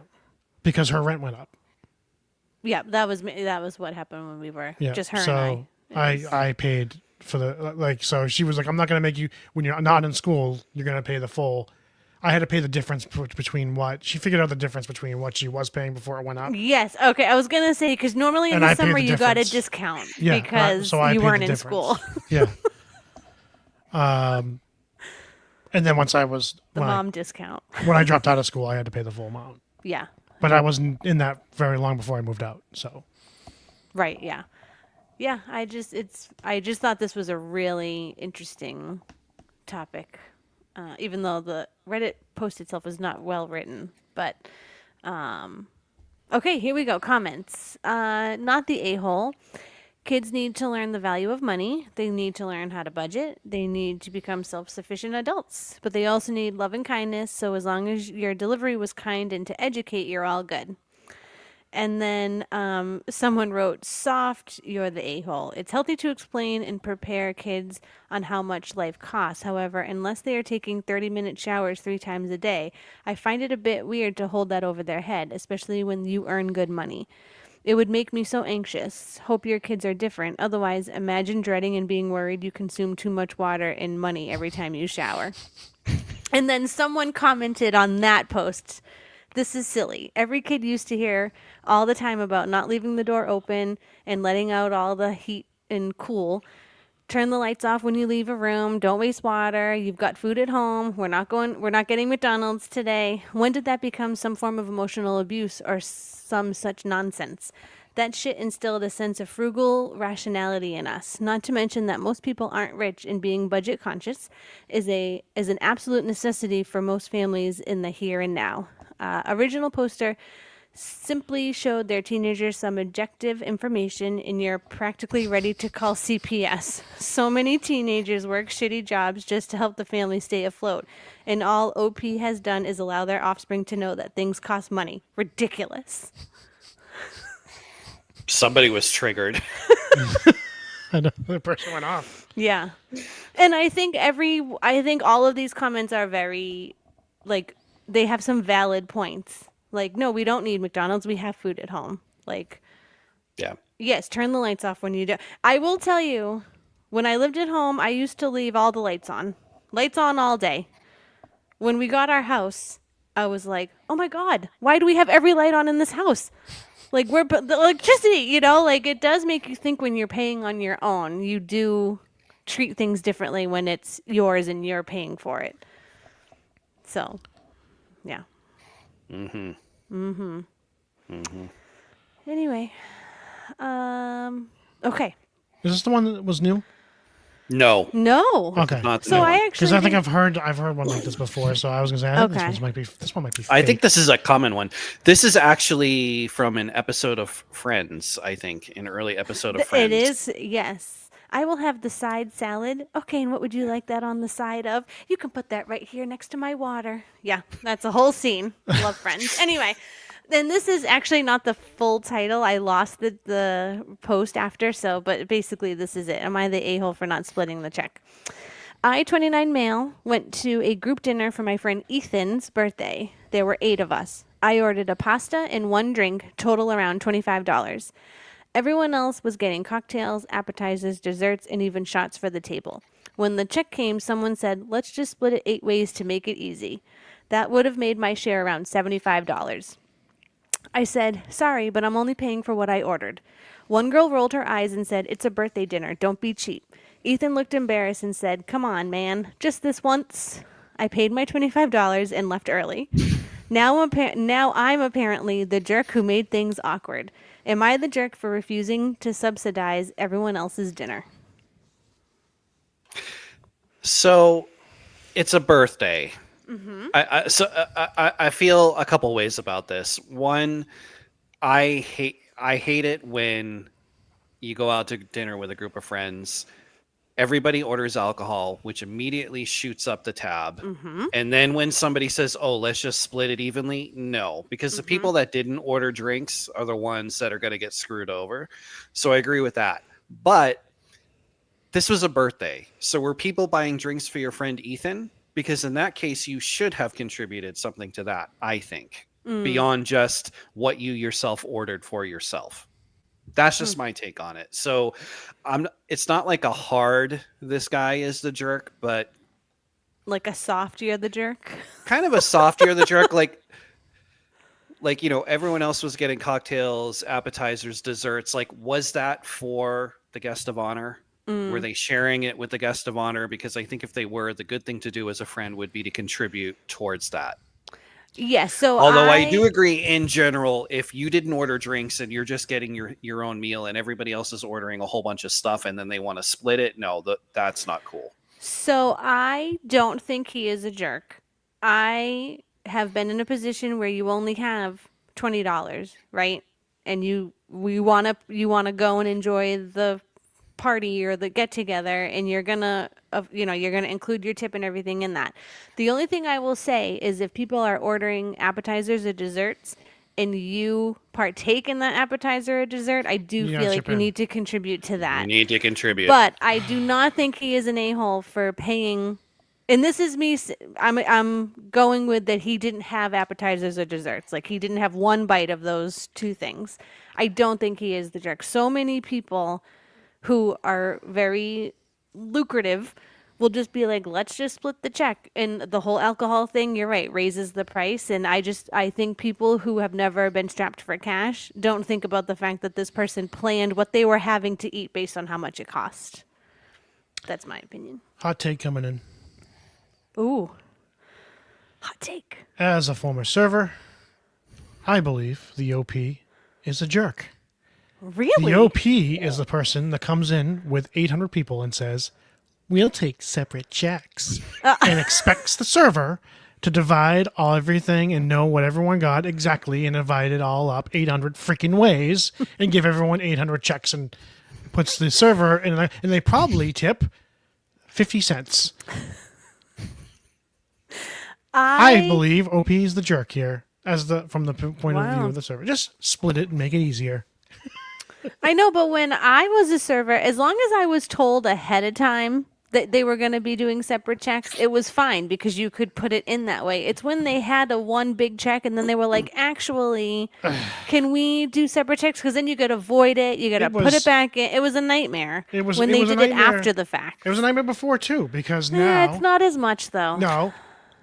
Because her rent went up. Yeah, that was what happened when we were Yeah. just her so and I. It was- I paid for the so she was like, I'm not gonna make you when you're not in school, you're gonna pay the full. I had to pay the difference between what she figured out the difference between what she was paying before it went up. Yes. Okay. I was gonna say because normally in And the I paid summer the you got a difference. discount Yeah, because so I you paid weren't the in difference. school. Yeah. And then once I was, The when mom discount. when I dropped out of school, I had to pay the full amount. Yeah. But I wasn't in that very long before I moved out, so. Right, yeah. Yeah, I just thought this was a really interesting topic. Even though the Reddit post itself is not well written, but okay, here we go. Comments. Not the a-hole. Kids need to learn the value of money. They need to learn how to budget. They need to become self-sufficient adults. But they also need love and kindness. So as long as your delivery was kind and to educate, you're all good. And then someone wrote, soft, you're the a-hole. It's healthy to explain and prepare kids on how much life costs. However, unless they are taking 30-minute showers 3 times a day, I find it a bit weird to hold that over their head, especially when you earn good money. It would make me so anxious. Hope your kids are different. Otherwise, imagine dreading and being worried you consume too much water and money every time you shower. And then someone commented on that post, this is silly. Every kid used to hear all the time about not leaving the door open and letting out all the heat and cool. Turn the lights off when you leave a room. Don't waste water. You've got food at home. We're not getting McDonald's today. When did that become some form of emotional abuse or some such nonsense? That shit instilled a sense of frugal rationality in us. Not to mention that most people aren't rich, and being budget conscious is an absolute necessity for most families in the here and now. Original poster simply showed their teenagers some objective information, and you're practically ready to call CPS. So many teenagers work shitty jobs just to help the family stay afloat, and all OP has done is allow their offspring to know that things cost money. Ridiculous. Somebody was triggered. I know, the person went off. Yeah. And I think all of these comments are very, like, they have some valid points. Like, no, we don't need McDonald's. We have food at home. Like, Yeah. yes, turn the lights off when you do. I will tell you, when I lived at home, I used to leave all the lights on. Lights on all day. When we got our house, I was like, oh my God, why do we have every light on in this house? Like, the electricity, like, it does make you think when you're paying on your own. You do treat things differently when it's yours and you're paying for it. So, yeah. Anyway, okay. Is this the one that was new? No. No. Okay. Not the So new I one. actually Because I think think- I've heard one like this before, so I was gonna say I think Okay. this one might be. I think fake. this is a common one. This is actually from an episode of Friends, I think, an early episode of Friends. It is, yes. I will have the side salad. Okay, and what would you like that on the side of? You can put that right here next to my water. Yeah, that's a whole scene. Love Friends. Anyway, then this is actually not the full title. I lost the post after, but basically this is it. Am I the a-hole for not splitting the check? I, 29 male, went to a group dinner for my friend Ethan's birthday. There were 8 of us. I ordered a pasta and 1 drink, total around $25. Everyone else was getting cocktails, appetizers, desserts, and even shots for the table. When the check came, someone said, let's just split it 8 ways to make it easy. That would have made my share around $75. I said, sorry, but I'm only paying for what I ordered. One girl rolled her eyes and said, it's a birthday dinner, don't be cheap. Ethan looked embarrassed and said, come on, man, just this once. I paid my $25 and left early. Now I'm apparently the jerk who made things awkward. Am I the jerk for refusing to subsidize everyone else's dinner? So, it's a birthday. I feel a couple ways about this. One, I hate it when you go out to dinner with a group of friends. Everybody orders alcohol, which immediately shoots up the tab. And then when somebody says, oh, let's just split it evenly, no, because the people that didn't order drinks are the ones that are going to get screwed over. So I agree with that. But this was a birthday. So were people buying drinks for your friend Ethan? Because in that case, you should have contributed something to that, I think, beyond just what you yourself ordered for yourself. That's just my take on it. So it's not like a hard, this guy is the jerk, but Like a soft, you're the jerk? kind of a soft, you're the jerk. Like, everyone else was getting cocktails, appetizers, desserts. Like, was that for the guest of honor? Were they sharing it with the guest of honor? Because I think if they were, the good thing to do as a friend would be to contribute towards that. Yes. So Although I do agree in general, if you didn't order drinks and you're just getting your own meal and everybody else is ordering a whole bunch of stuff and then they want to split it, no, that's not cool. So I don't think he is a jerk. I have been in a position where you only have $20, right? And you want to go and enjoy the party or the get together, and you're gonna include your tip and everything in that. The only thing I will say is if people are ordering appetizers or desserts and you partake in that appetizer or dessert, I do You gotta feel like chip you in. need to contribute to that. You need to contribute. But I do not think he is an a-hole for paying. And this is me. I'm going with that he didn't have appetizers or desserts. Like he didn't have one bite of those two things. I don't think he is the jerk. So many people who are very lucrative will just be like, let's just split the check. And the whole alcohol thing, you're right, raises the price. And I think people who have never been strapped for cash don't think about the fact that this person planned what they were having to eat based on how much it cost. That's my opinion. Hot take coming in. Ooh. Hot take. As a former server, I believe the OP is a jerk. Really? The OP is the person that comes in with 800 people and says, we'll take separate checks, and expects the server to divide everything and know what everyone got exactly and divide it all up 800 freaking ways and give everyone 800 checks and puts the server in, and they probably tip 50 cents. I believe OP is the jerk here from the point of view of the server. Just split it and make it easier. I know, but when I was a server, as long as I was told ahead of time that they were going to be doing separate checks, it was fine because you could put it in that way. It's when they had a one big check and then they were like, actually, can we do separate checks? Because then you got to void it. You got to put it back in. It was a nightmare when they did it after the fact. It was a nightmare before, too, because now... It's not as much, though. No.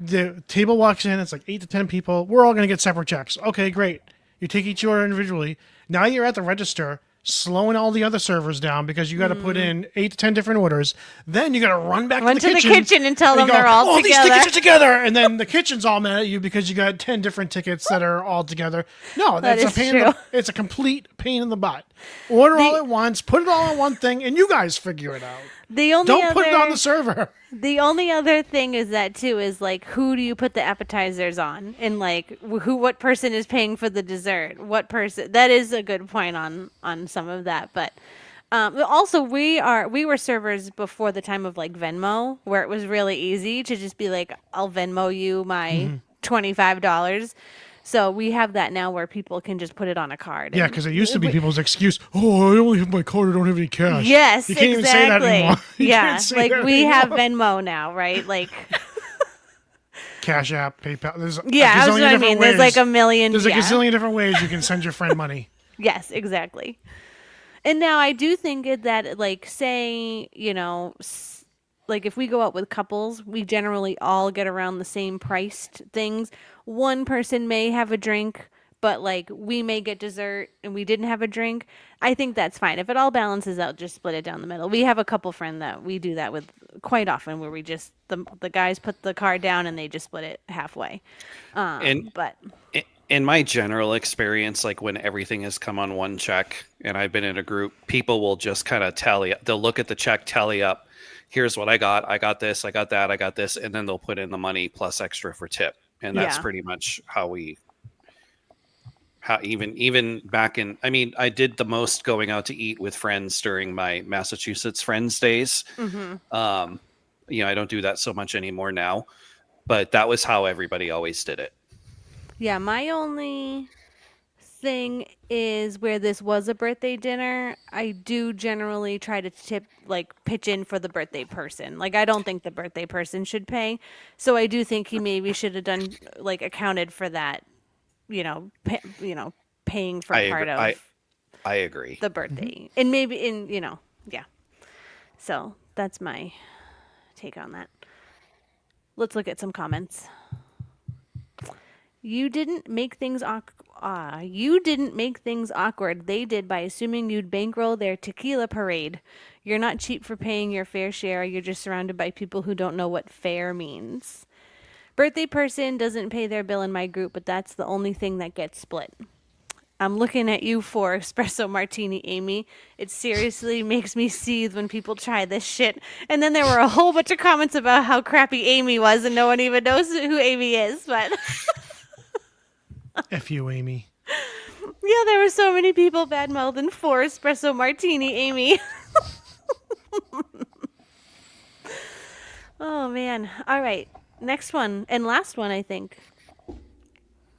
The table walks in, it's like 8 to 10 people. We're all going to get separate checks. Okay, great. You take each order individually. Now you're at the register, slowing all the other servers down because you got to put in 8 to 10 different orders. Then you got to run back to the kitchen and tell them they're all these together. tickets are together. And then the kitchen's all mad at you because you got 10 different tickets that are all together. No, that's That a pain. is true. It's a complete pain in the butt. Order all at once, put it all on one thing, and you guys figure it out. Don't put it on the server. The only other thing is that too is like, who do you put the appetizers on, and like what person is paying for the dessert? What person? That is a good point on some of that. But also we were servers before the time of like Venmo, where it was really easy to just be like, I'll Venmo you my $25. So we have that now where people can just put it on a card. Yeah, because it used to be people's excuse, oh, I only have my card, I don't have any cash. Yes, you can't exactly. even say that anymore. You Yeah, can't say like that we have anymore. Venmo now, right? Like, Cash App, PayPal. There's yeah, that's what I mean. There's like a million. There's a gazillion different ways you can send your friend money. Yes, exactly. And now I do think that, like, say, like if we go out with couples, we generally all get around the same priced things. One person may have a drink, but like we may get dessert and we didn't have a drink. I think that's fine. If it all balances out, just split it down the middle. We have a couple friend that we do that with quite often, where we just the guys put the card down and they just split it halfway. But in my general experience, like when everything has come on one check and I've been in a group, people will just kind of tally. They'll look at the check, tally up. Here's what I got. I got this. I got that. I got this. And then they'll put in the money plus extra for tip. And that's pretty much how even back in, I mean, I did the most going out to eat with friends during my Massachusetts Friends days. I don't do that so much anymore now, but that was how everybody always did it. yeah, my only thing is where this was a birthday dinner, I do generally try to pitch in for the birthday person. Like, I don't think the birthday person should pay. So I do think he maybe should have done, like, accounted for that, paying for part of I agree. the birthday. And maybe yeah. So that's my take on that. Let's look at some comments. You didn't make things You didn't make things awkward. They did by assuming you'd bankroll their tequila parade. You're not cheap for paying your fair share. You're just surrounded by people who don't know what fair means. Birthday person doesn't pay their bill in my group, but that's the only thing that gets split. I'm looking at you for espresso martini, Amy. It seriously makes me seethe when people try this shit. And then there were a whole bunch of comments about how crappy Amy was, and no one even knows who Amy is. But F you, Amy. yeah, there were so many people bad-mouthing for espresso martini, Amy. Oh man! All right, next one and last one, I think.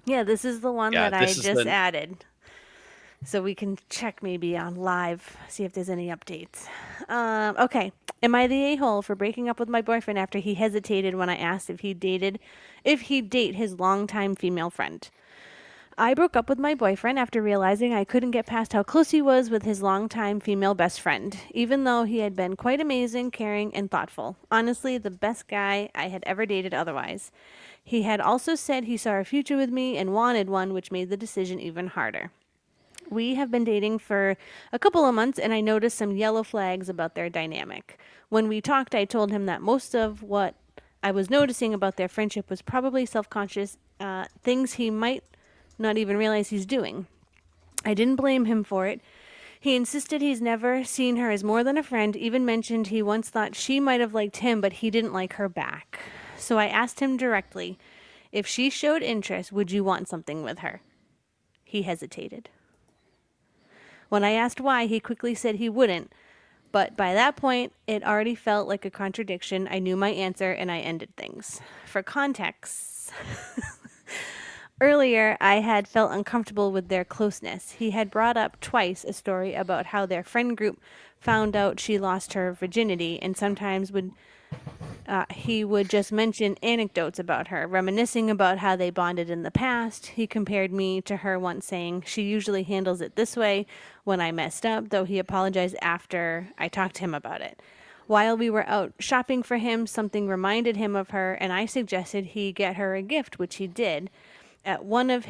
Yeah, this is the one Yeah, that I this is just added. So we can check maybe on live, see if there's any updates. Okay. Am I the a-hole for breaking up with my boyfriend after he hesitated when I asked if he'd date his longtime female friend? I broke up with my boyfriend after realizing I couldn't get past how close he was with his longtime female best friend, even though he had been quite amazing, caring, and thoughtful. Honestly, the best guy I had ever dated otherwise. He had also said he saw a future with me and wanted one, which made the decision even harder. We have been dating for a couple of months, and I noticed some yellow flags about their dynamic. When we talked, I told him that most of what I was noticing about their friendship was probably self-conscious, things he might not even realize he's doing. I didn't blame him for it. He insisted he's never seen her as more than a friend, even mentioned he once thought she might have liked him, but he didn't like her back. So I asked him directly, if she showed interest, would you want something with her? He hesitated. When I asked why, he quickly said he wouldn't. But by that point, it already felt like a contradiction. I knew my answer, and I ended things. For context, earlier I had felt uncomfortable with their closeness. He had brought up twice a story about how their friend group found out she lost her virginity, and sometimes he would just mention anecdotes about her, reminiscing about how they bonded in the past. He compared me to her once, saying she usually handles it this way when I messed up, though he apologized after I talked to him about it. While we were out shopping for him, something reminded him of her, and I suggested he get her a gift, which he did. At one of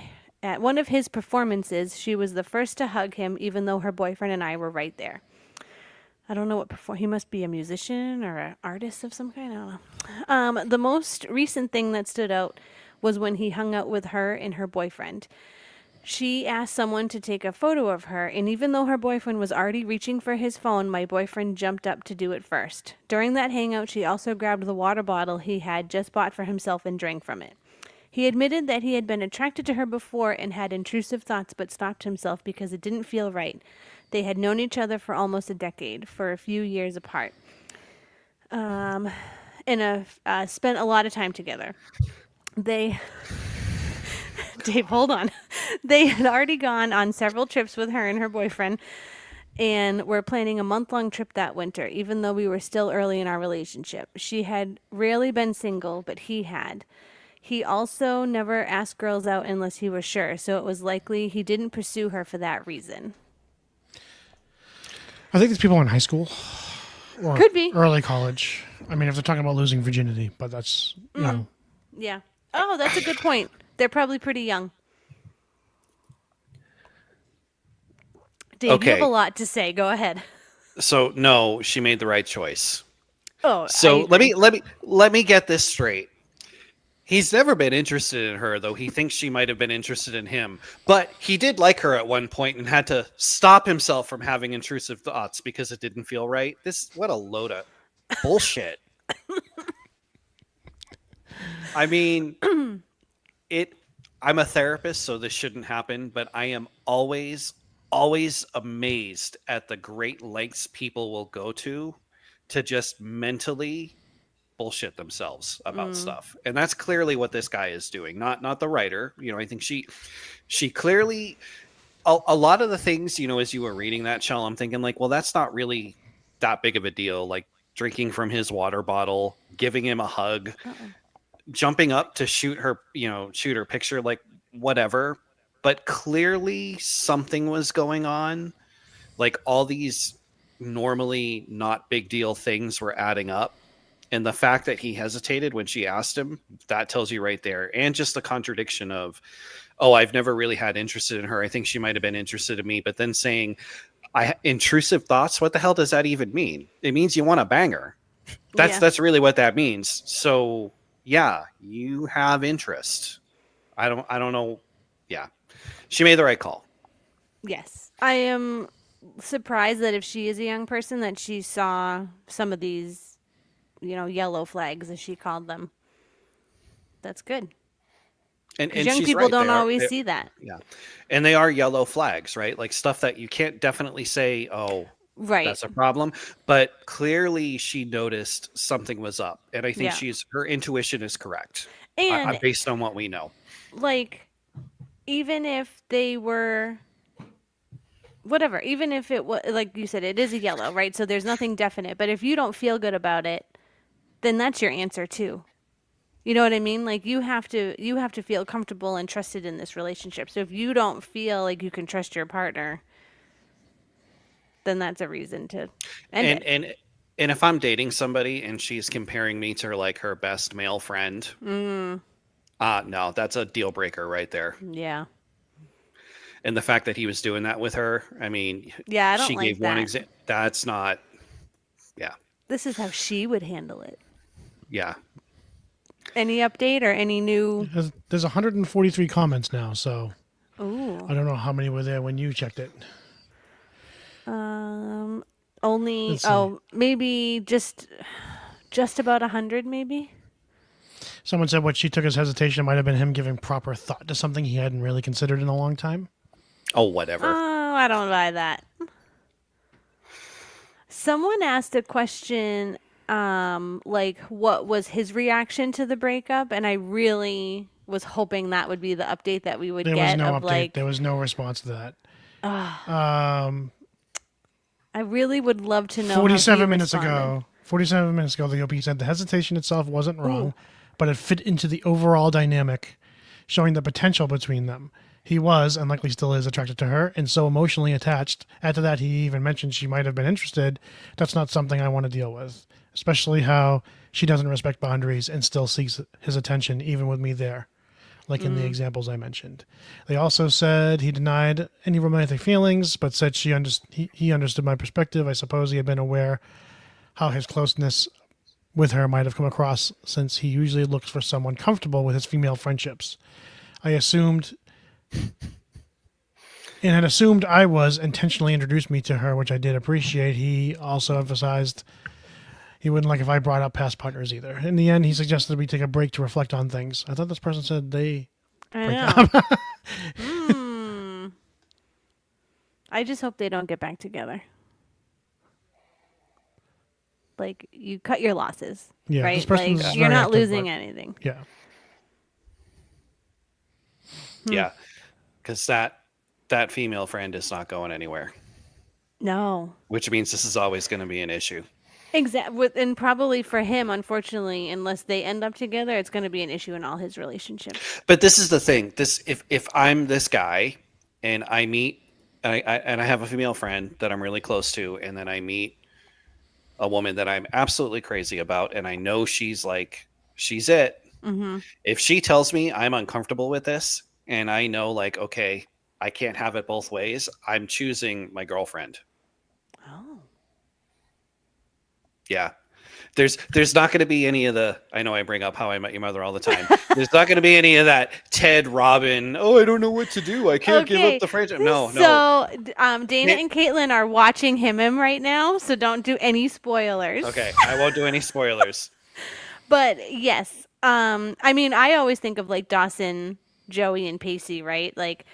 his performances, she was the first to hug him, even though her boyfriend and I were right there. I don't know he must be a musician or an artist of some kind. I don't know. The most recent thing that stood out was when he hung out with her and her boyfriend. She asked someone to take a photo of her, and even though her boyfriend was already reaching for his phone, my boyfriend jumped up to do it first. During that hangout, she also grabbed the water bottle he had just bought for himself and drank from it. He admitted that he had been attracted to her before and had intrusive thoughts, but stopped himself because it didn't feel right. They had known each other for almost a decade, for a few years apart, and spent a lot of time together. Dave, hold on. They had already gone on several trips with her and her boyfriend, and were planning a month-long trip that winter, even though we were still early in our relationship. She had rarely been single, but he had. He also never asked girls out unless he was sure, so it was likely he didn't pursue her for that reason. I think it's people in high school or Could be. early college. I mean, if they're talking about losing virginity, but that's, you know. Yeah. Oh, that's a good point. They're probably pretty young. Dave, you have Okay. a lot to say. Go ahead. So no, she made the right choice. Oh, So I agree. let me get this straight. He's never been interested in her, though he thinks she might have been interested in him. But he did like her at one point and had to stop himself from having intrusive thoughts because it didn't feel right. What a load of bullshit. I mean, I'm a therapist, so this shouldn't happen, but I am always amazed at the great lengths people will go to just mentally bullshit themselves about stuff. And that's clearly what this guy is doing, not the writer. I think she clearly, a lot of the things, as you were reading that, Shell, I'm thinking like, well, that's not really that big of a deal. Like drinking from his water bottle, giving him a hug, jumping up to shoot her picture, like whatever. But clearly something was going on. Like all these normally not big deal things were adding up. And the fact that he hesitated when she asked him, that tells you right there. And just the contradiction of oh, I've never really had interest in her. I think she might have been interested in me. But then saying, intrusive thoughts, what the hell does that even mean? It means you want to bang her. Yeah. That's really what that means. So yeah, you have interest. I don't know. Yeah. She made the right call. Yes. I am surprised that if she is a young person that she saw some of these, yellow flags as she called them. That's good. And Because young she's people right. don't always see that. Yeah. And they are yellow flags, right? Like stuff that you can't definitely say, oh, Right. that's a problem. But clearly she noticed something was up. And I think Yeah. her intuition is correct. And Based on what we know. like, even if they were whatever, even if it was like you said, it is a yellow, right? So there's nothing definite. But if you don't feel good about it, then that's your answer too. You know what I mean? Like you have to feel comfortable and trusted in this relationship. So if you don't feel like you can trust your partner, then that's a reason to end it. And if I'm dating somebody and she's comparing me to like her best male friend, no, that's a deal breaker right there. Yeah. And the fact that he was doing that with her, I mean, Yeah, I don't she like gave one that. example. That's not, yeah, This is how she would handle it. yeah. Any update or any new? There's 143 comments now, so Ooh. I don't know how many were there when you checked it. Only Let's see. maybe just about 100 maybe. Someone said what she took as hesitation might have been him giving proper thought to something he hadn't really considered in a long time. Oh, whatever. Oh, I don't buy that. Someone asked a question like what was his reaction to the breakup, and I really was hoping that would be the update that we would There was get no of update. like There was no response to that. I really would love to know how he 47 minutes responded. ago, the OP said the hesitation itself wasn't wrong, but it fit into the overall dynamic, showing the potential between them. He was, and likely still is, attracted to her, and so emotionally attached. Add to that, he even mentioned she might have been interested. That's not something I want to deal with, especially how she doesn't respect boundaries and still seeks his attention, even with me there, like in the examples I mentioned. They also said he denied any romantic feelings, but said he understood my perspective. I suppose he had been aware how his closeness with her might have come across, since he usually looks for someone comfortable with his female friendships. I assumed and had assumed I was, intentionally introduced me to her, which I did appreciate. He also emphasized he wouldn't like if I brought up past partners either. In the end, he suggested we take a break to reflect on things. I thought this person said they I know. I just hope they don't get back together. Like you cut your losses, Yeah, right? this person's Like you're very not active, losing but- anything. Yeah. Yeah. Because that female friend is not going anywhere, No. which means this is always going to be an issue. Exactly. And probably for him, unfortunately, unless they end up together, it's going to be an issue in all his relationships. But this is the thing. If I'm this guy and I meet and I have a female friend that I'm really close to, and then I meet a woman that I'm absolutely crazy about, and I know she's it. Mm-hmm. If she tells me I'm uncomfortable with this, and I know like, okay, I can't have it both ways, I'm choosing my girlfriend. Oh. Yeah. There's not going to be any of the, I know I bring up How I Met Your Mother all the time. There's not going to be any of that Ted, Robin, oh, I don't know what to do. I can't give up the franchise. No. So Dana and Caitlin are watching him right now, so don't do any spoilers. Okay, I won't do any spoilers. But yes, I mean, I always think of like Dawson, Joey, and Pacey, right? Like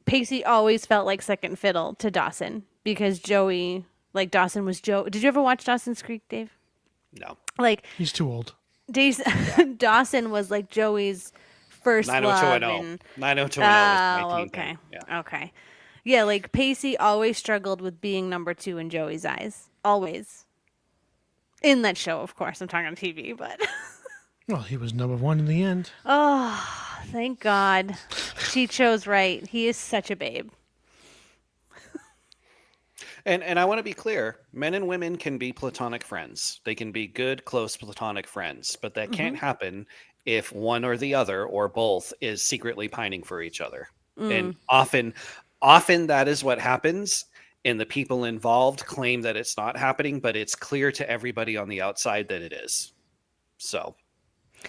Pacey always felt like second fiddle to Dawson because Joey, like Dawson was Joe. Did you ever watch Dawson's Creek, Dave? No. Like He's too old. Dawson was like Joey's first love. 90210. And 90210 was my teen okay. thing. Yeah. Okay. Yeah, like Pacey always struggled with being number 2 in Joey's eyes. Always. In that show, of course. I'm talking on TV, but Well, he was number one in the end. oh, thank God. She chose right. He is such a babe. And I want to be clear, men and women can be platonic friends. They can be good, close platonic friends, but that can't happen if one or the other or both is secretly pining for each other. And often that is what happens, and the people involved claim that it's not happening, but it's clear to everybody on the outside that it is. So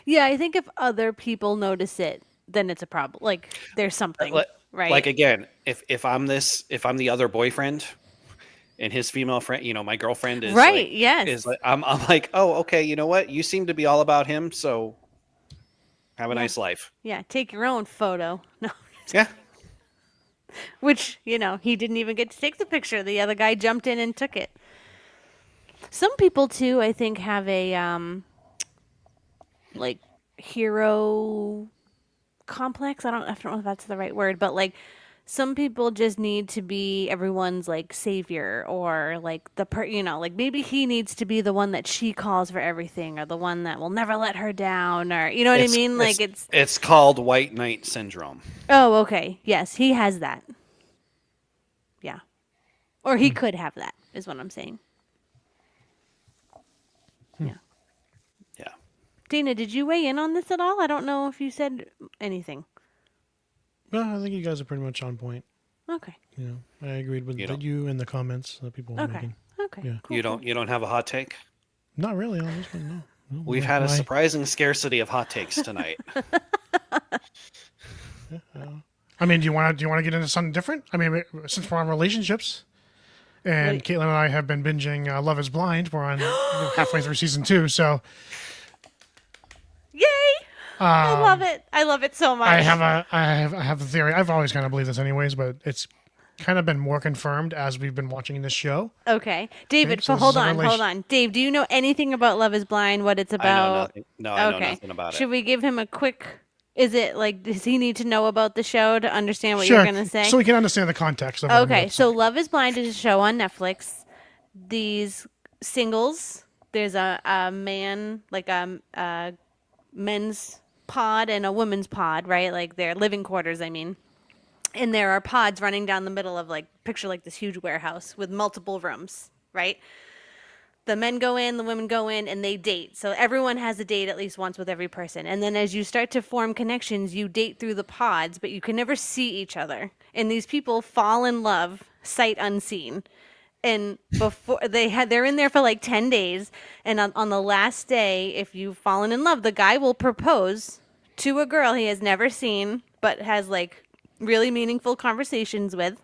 Yeah, I think if other people notice it, then it's a problem. Like there's something, right? like again, if I'm the other boyfriend and his female friend, my girlfriend is Right, like, yes. is like, I'm like, oh, okay, you know what? You seem to be all about him, so have a nice life. Yeah, take your own photo. No. Yeah. Which, he didn't even get to take the picture. The other guy jumped in and took it. Some people too, I think, have a like hero complex. I don't know if that's the right word, but like some people just need to be everyone's like savior, or like like maybe he needs to be the one that she calls for everything, or the one that will never let her down, or you know what I mean? Like it's called white knight syndrome. Oh, okay. Yes, he has that. Yeah. Or he could have that, is what I'm saying. Yeah. Yeah. Dana, did you weigh in on this at all? I don't know if you said anything. No, I think you guys are pretty much on point. Okay. I agreed with You you and the comments that people were Okay. making. Okay. Yeah. Cool. You don't have a hot take? Not really on this one, no. We've had a surprising scarcity of hot takes tonight. I mean, do you want to get into something different? I mean, since we're on relationships, and Wait. Caitlin and I have been binging Love Is Blind. We're on halfway through season 2, so Yay! I love it. I love it so much. I have a theory. I've always kind of believed this, anyways, but it's kind of been more confirmed as we've been watching this show. Okay. David, so hold this is a on, hold on. Dave, do you know anything about Love is Blind, what it's I know about? nothing. No, I know nothing about Should it. we give him a quick... Is it like, does he need to know about the show to understand what Sure, you're going to say? so we can understand the context of it. Okay, so Love is Blind is a show on Netflix. These singles, there's a man, like a men's pod and a women's pod, right? Like their living quarters, I mean. And there are pods running down the middle of picture like this huge warehouse with multiple rooms, right? The men go in, the women go in, and they date. So everyone has a date at least once with every person. And then as you start to form connections, you date through the pods, but you can never see each other. And these people fall in love sight unseen. And before they're in there for 10 days. And on the last day, if you've fallen in love, the guy will propose to a girl he has never seen, but has really meaningful conversations with.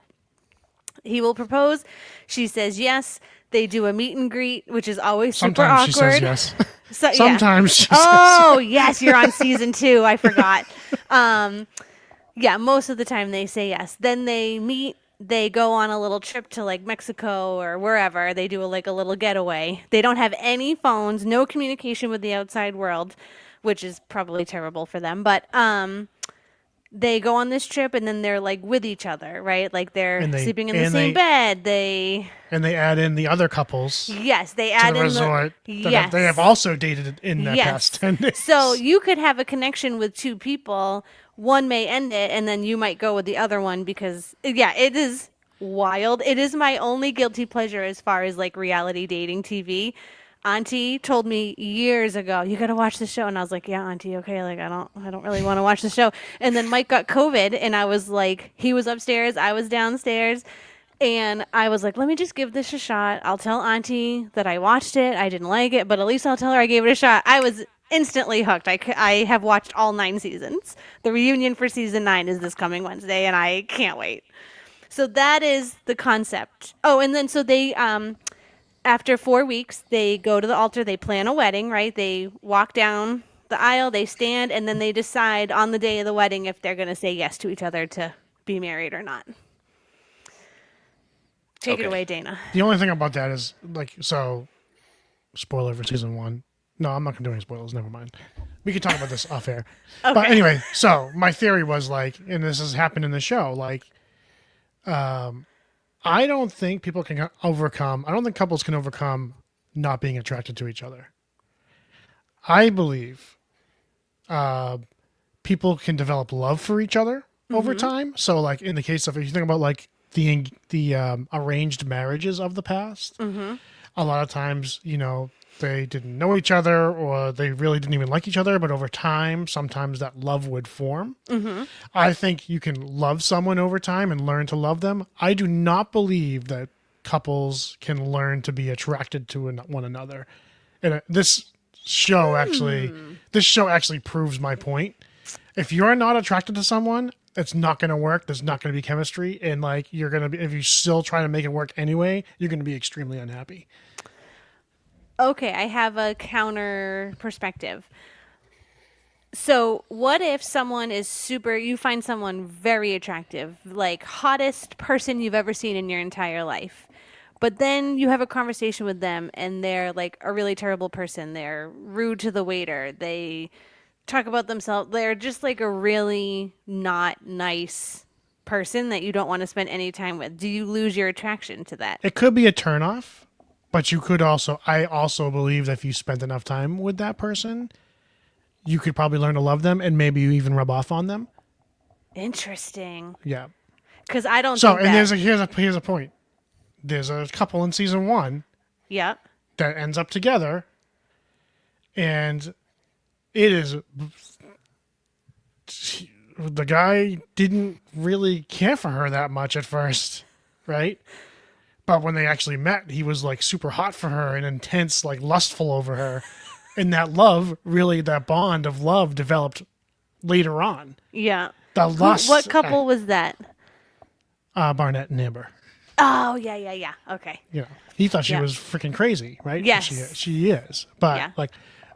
He will propose. She says yes. They do a meet and greet, which is always Sometimes super awkward. she says yes. So, yeah. Sometimes she Oh, yes, you're on season 2. I forgot. Yeah, most of the time they say yes. Then they meet. They go on a little trip to Mexico or wherever. They do a little getaway. They don't have any phones, no communication with the outside world, which is probably terrible for them. But they go on this trip and then they're with each other, right? They're sleeping in the same bed. And they add in the other couples Yes, they to add the in resort the that yes. they have also dated in the Yes. past 10 days. So you could have a connection with two people. One may end it, and then you might go with the other one because, yeah, it is wild. It is my only guilty pleasure as far as reality dating TV. Auntie told me years ago, you got to watch the show. And I was like, yeah, Auntie, okay. I don't really want to watch the show. And then Mike got COVID and I was he was upstairs, I was downstairs. And I was like, let me just give this a shot. I'll tell Auntie that I watched it. I didn't like it, but at least I'll tell her I gave it a shot. I was instantly hooked. I have watched all 9 seasons. The reunion for season 9 is this coming Wednesday, and I can't wait. So that is the concept. Oh, and then so they, after 4 weeks, they go to the altar. They plan a wedding, right? They walk down the aisle, they stand, and then they decide on the day of the wedding if they're going to say yes to each other to be married or not. Take it Okay. away, Dana. The only thing about that is, so, spoiler for season 1. No, I'm not going to do any spoilers. Never mind. We can talk about this off air. But anyway, so my theory was and this has happened in the show, I don't think people can overcome, I don't think couples can overcome not being attracted to each other. I believe people can develop love for each other over time. So in the case of, if you think about the arranged marriages of the past, a lot of times, they didn't know each other or they really didn't even like each other, but over time, sometimes that love would form. I think you can love someone over time and learn to love them. I do not believe that couples can learn to be attracted to one another. And this show actually proves my point. If you're not attracted to someone, it's not going to work. There's not going to be chemistry. And like, you're going to be, if you still try to make it work anyway, you're going to be extremely unhappy. Okay, I have a counter perspective. So, what if someone is you find someone very attractive, like hottest person you've ever seen in your entire life, but then you have a conversation with them and they're like a really terrible person. They're rude to the waiter. They talk about themselves. They're just like a really not nice person that you don't want to spend any time with. Do you lose your attraction to that? It could be a turnoff, but you could also, I also believe that if you spent enough time with that person, you could probably learn to love them and maybe you even rub off on them. Interesting. Yeah. Because I don't So, think and that. here's a point. There's a couple in season 1 Yep. that ends up together, and it is the guy didn't really care for her that much at first, right? But when they actually met, he was like super hot for her and intense, like lustful over her. And that love, really, that bond of love developed later on. Yeah. The lust. What couple was that? Barnett and Amber. Oh, yeah. Okay. You know, he thought she Yeah. was freaking crazy, right? Yes. She is. But Yeah.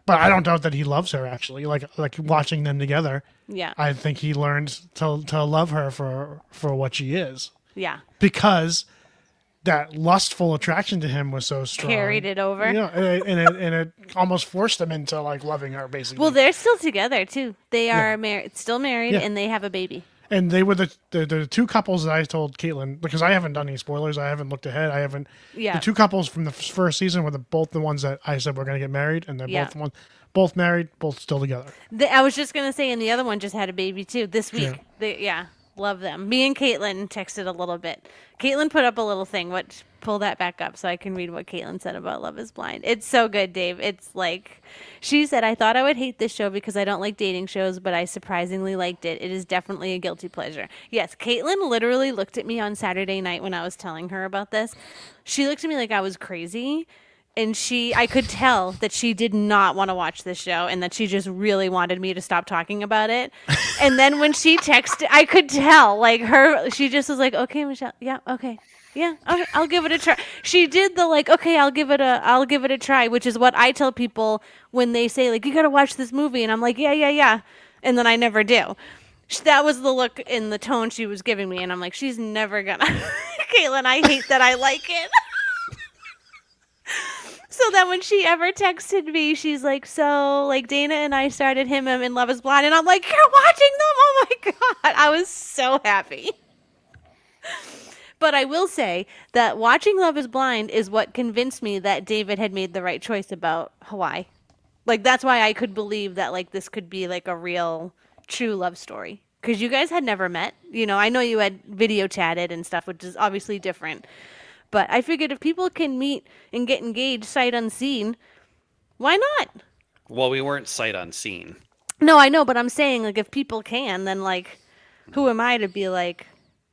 but I don't doubt that he loves her actually. Like watching them together, Yeah. I think he learned to love her for what she is. Yeah. Because that lustful attraction to him was so strong. Carried it over. Yeah, and it almost forced him into like loving her basically. Well, they're still together too. They are married, still married, Yeah. and they have a baby. And they were the two couples that I told Caitlin, because I haven't done any spoilers. I haven't looked ahead. I haven't. Yeah. The two couples from the first season were both the ones that I said were going to get married, and they're Yeah. both married, both still together. I was just gonna say, and the other one just had a baby too this week. Yeah. Love them. Me and Caitlin texted a little bit. Caitlin put up a little thing. Pull that back up so I can read what Caitlin said about Love Is Blind. It's so good, Dave. It's like, she said, I thought I would hate this show because I don't like dating shows, but I surprisingly liked it. It is definitely a guilty pleasure. Yes, Caitlin literally looked at me on Saturday night when I was telling her about this. She looked at me like I was crazy. And I could tell that she did not want to watch this show and that she just really wanted me to stop talking about it. And then when she texted, I could tell, like, she just was like, okay, Michelle, yeah, okay. Yeah, okay, I'll give it a try. She did the like, okay, I'll give it a try, which is what I tell people when they say like, you got to watch this movie. And I'm like, yeah. And then I never do. That was the look in the tone she was giving me. And I'm like, she's never gonna. Caitlin, I hate that I like it. So then when she ever texted me, she's like, so like Dana and I started him in Love Is Blind. And I'm like, you're watching them? Oh my God. I was so happy. But I will say that watching Love Is Blind is what convinced me that David had made the right choice about Hawaii. Like, that's why I could believe that like this could be like a real true love story. Because you guys had never met. You know, I know you had video chatted and stuff, which is obviously different. But I figured if people can meet and get engaged sight unseen, why not? Well, we weren't sight unseen. No, I know, but I'm saying, like, if people can, then, like, who am I to be like,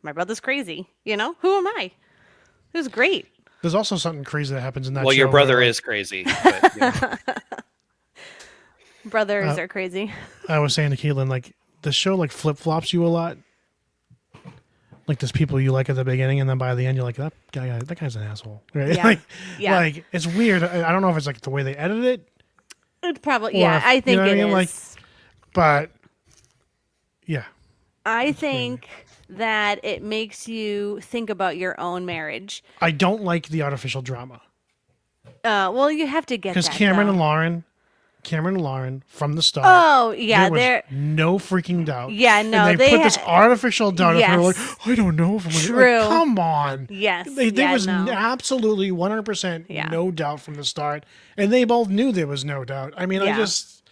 my brother's crazy? You know? Who am I? It was great. There's also something crazy that happens in that Well, show. your brother where, like, is crazy. But, you know. Brothers are crazy. I was saying to Caitlin, like, the show like flip flops you a lot. Like there's people you like at the beginning, and then by the end you're like, that guy's an asshole. Right? Yeah. like, Yeah. like it's weird. I don't know if it's like the way they edit it, It probably, Or yeah, if- I you think know what it I mean? Like, is. but yeah, I think that it makes you think about your own marriage. I don't like the artificial drama Well, you have to get because that, Cameron though. and Lauren from the start. Oh, yeah, there they're was no freaking doubt. Yeah, no, and they they put this had- artificial doubt of her. Like, Yes. I don't know if I'm gonna True. Like, come on. Yes, there yeah, was no. absolutely 100% Yeah. no doubt from the start, and they both knew there was no doubt. I mean, Yeah. I just,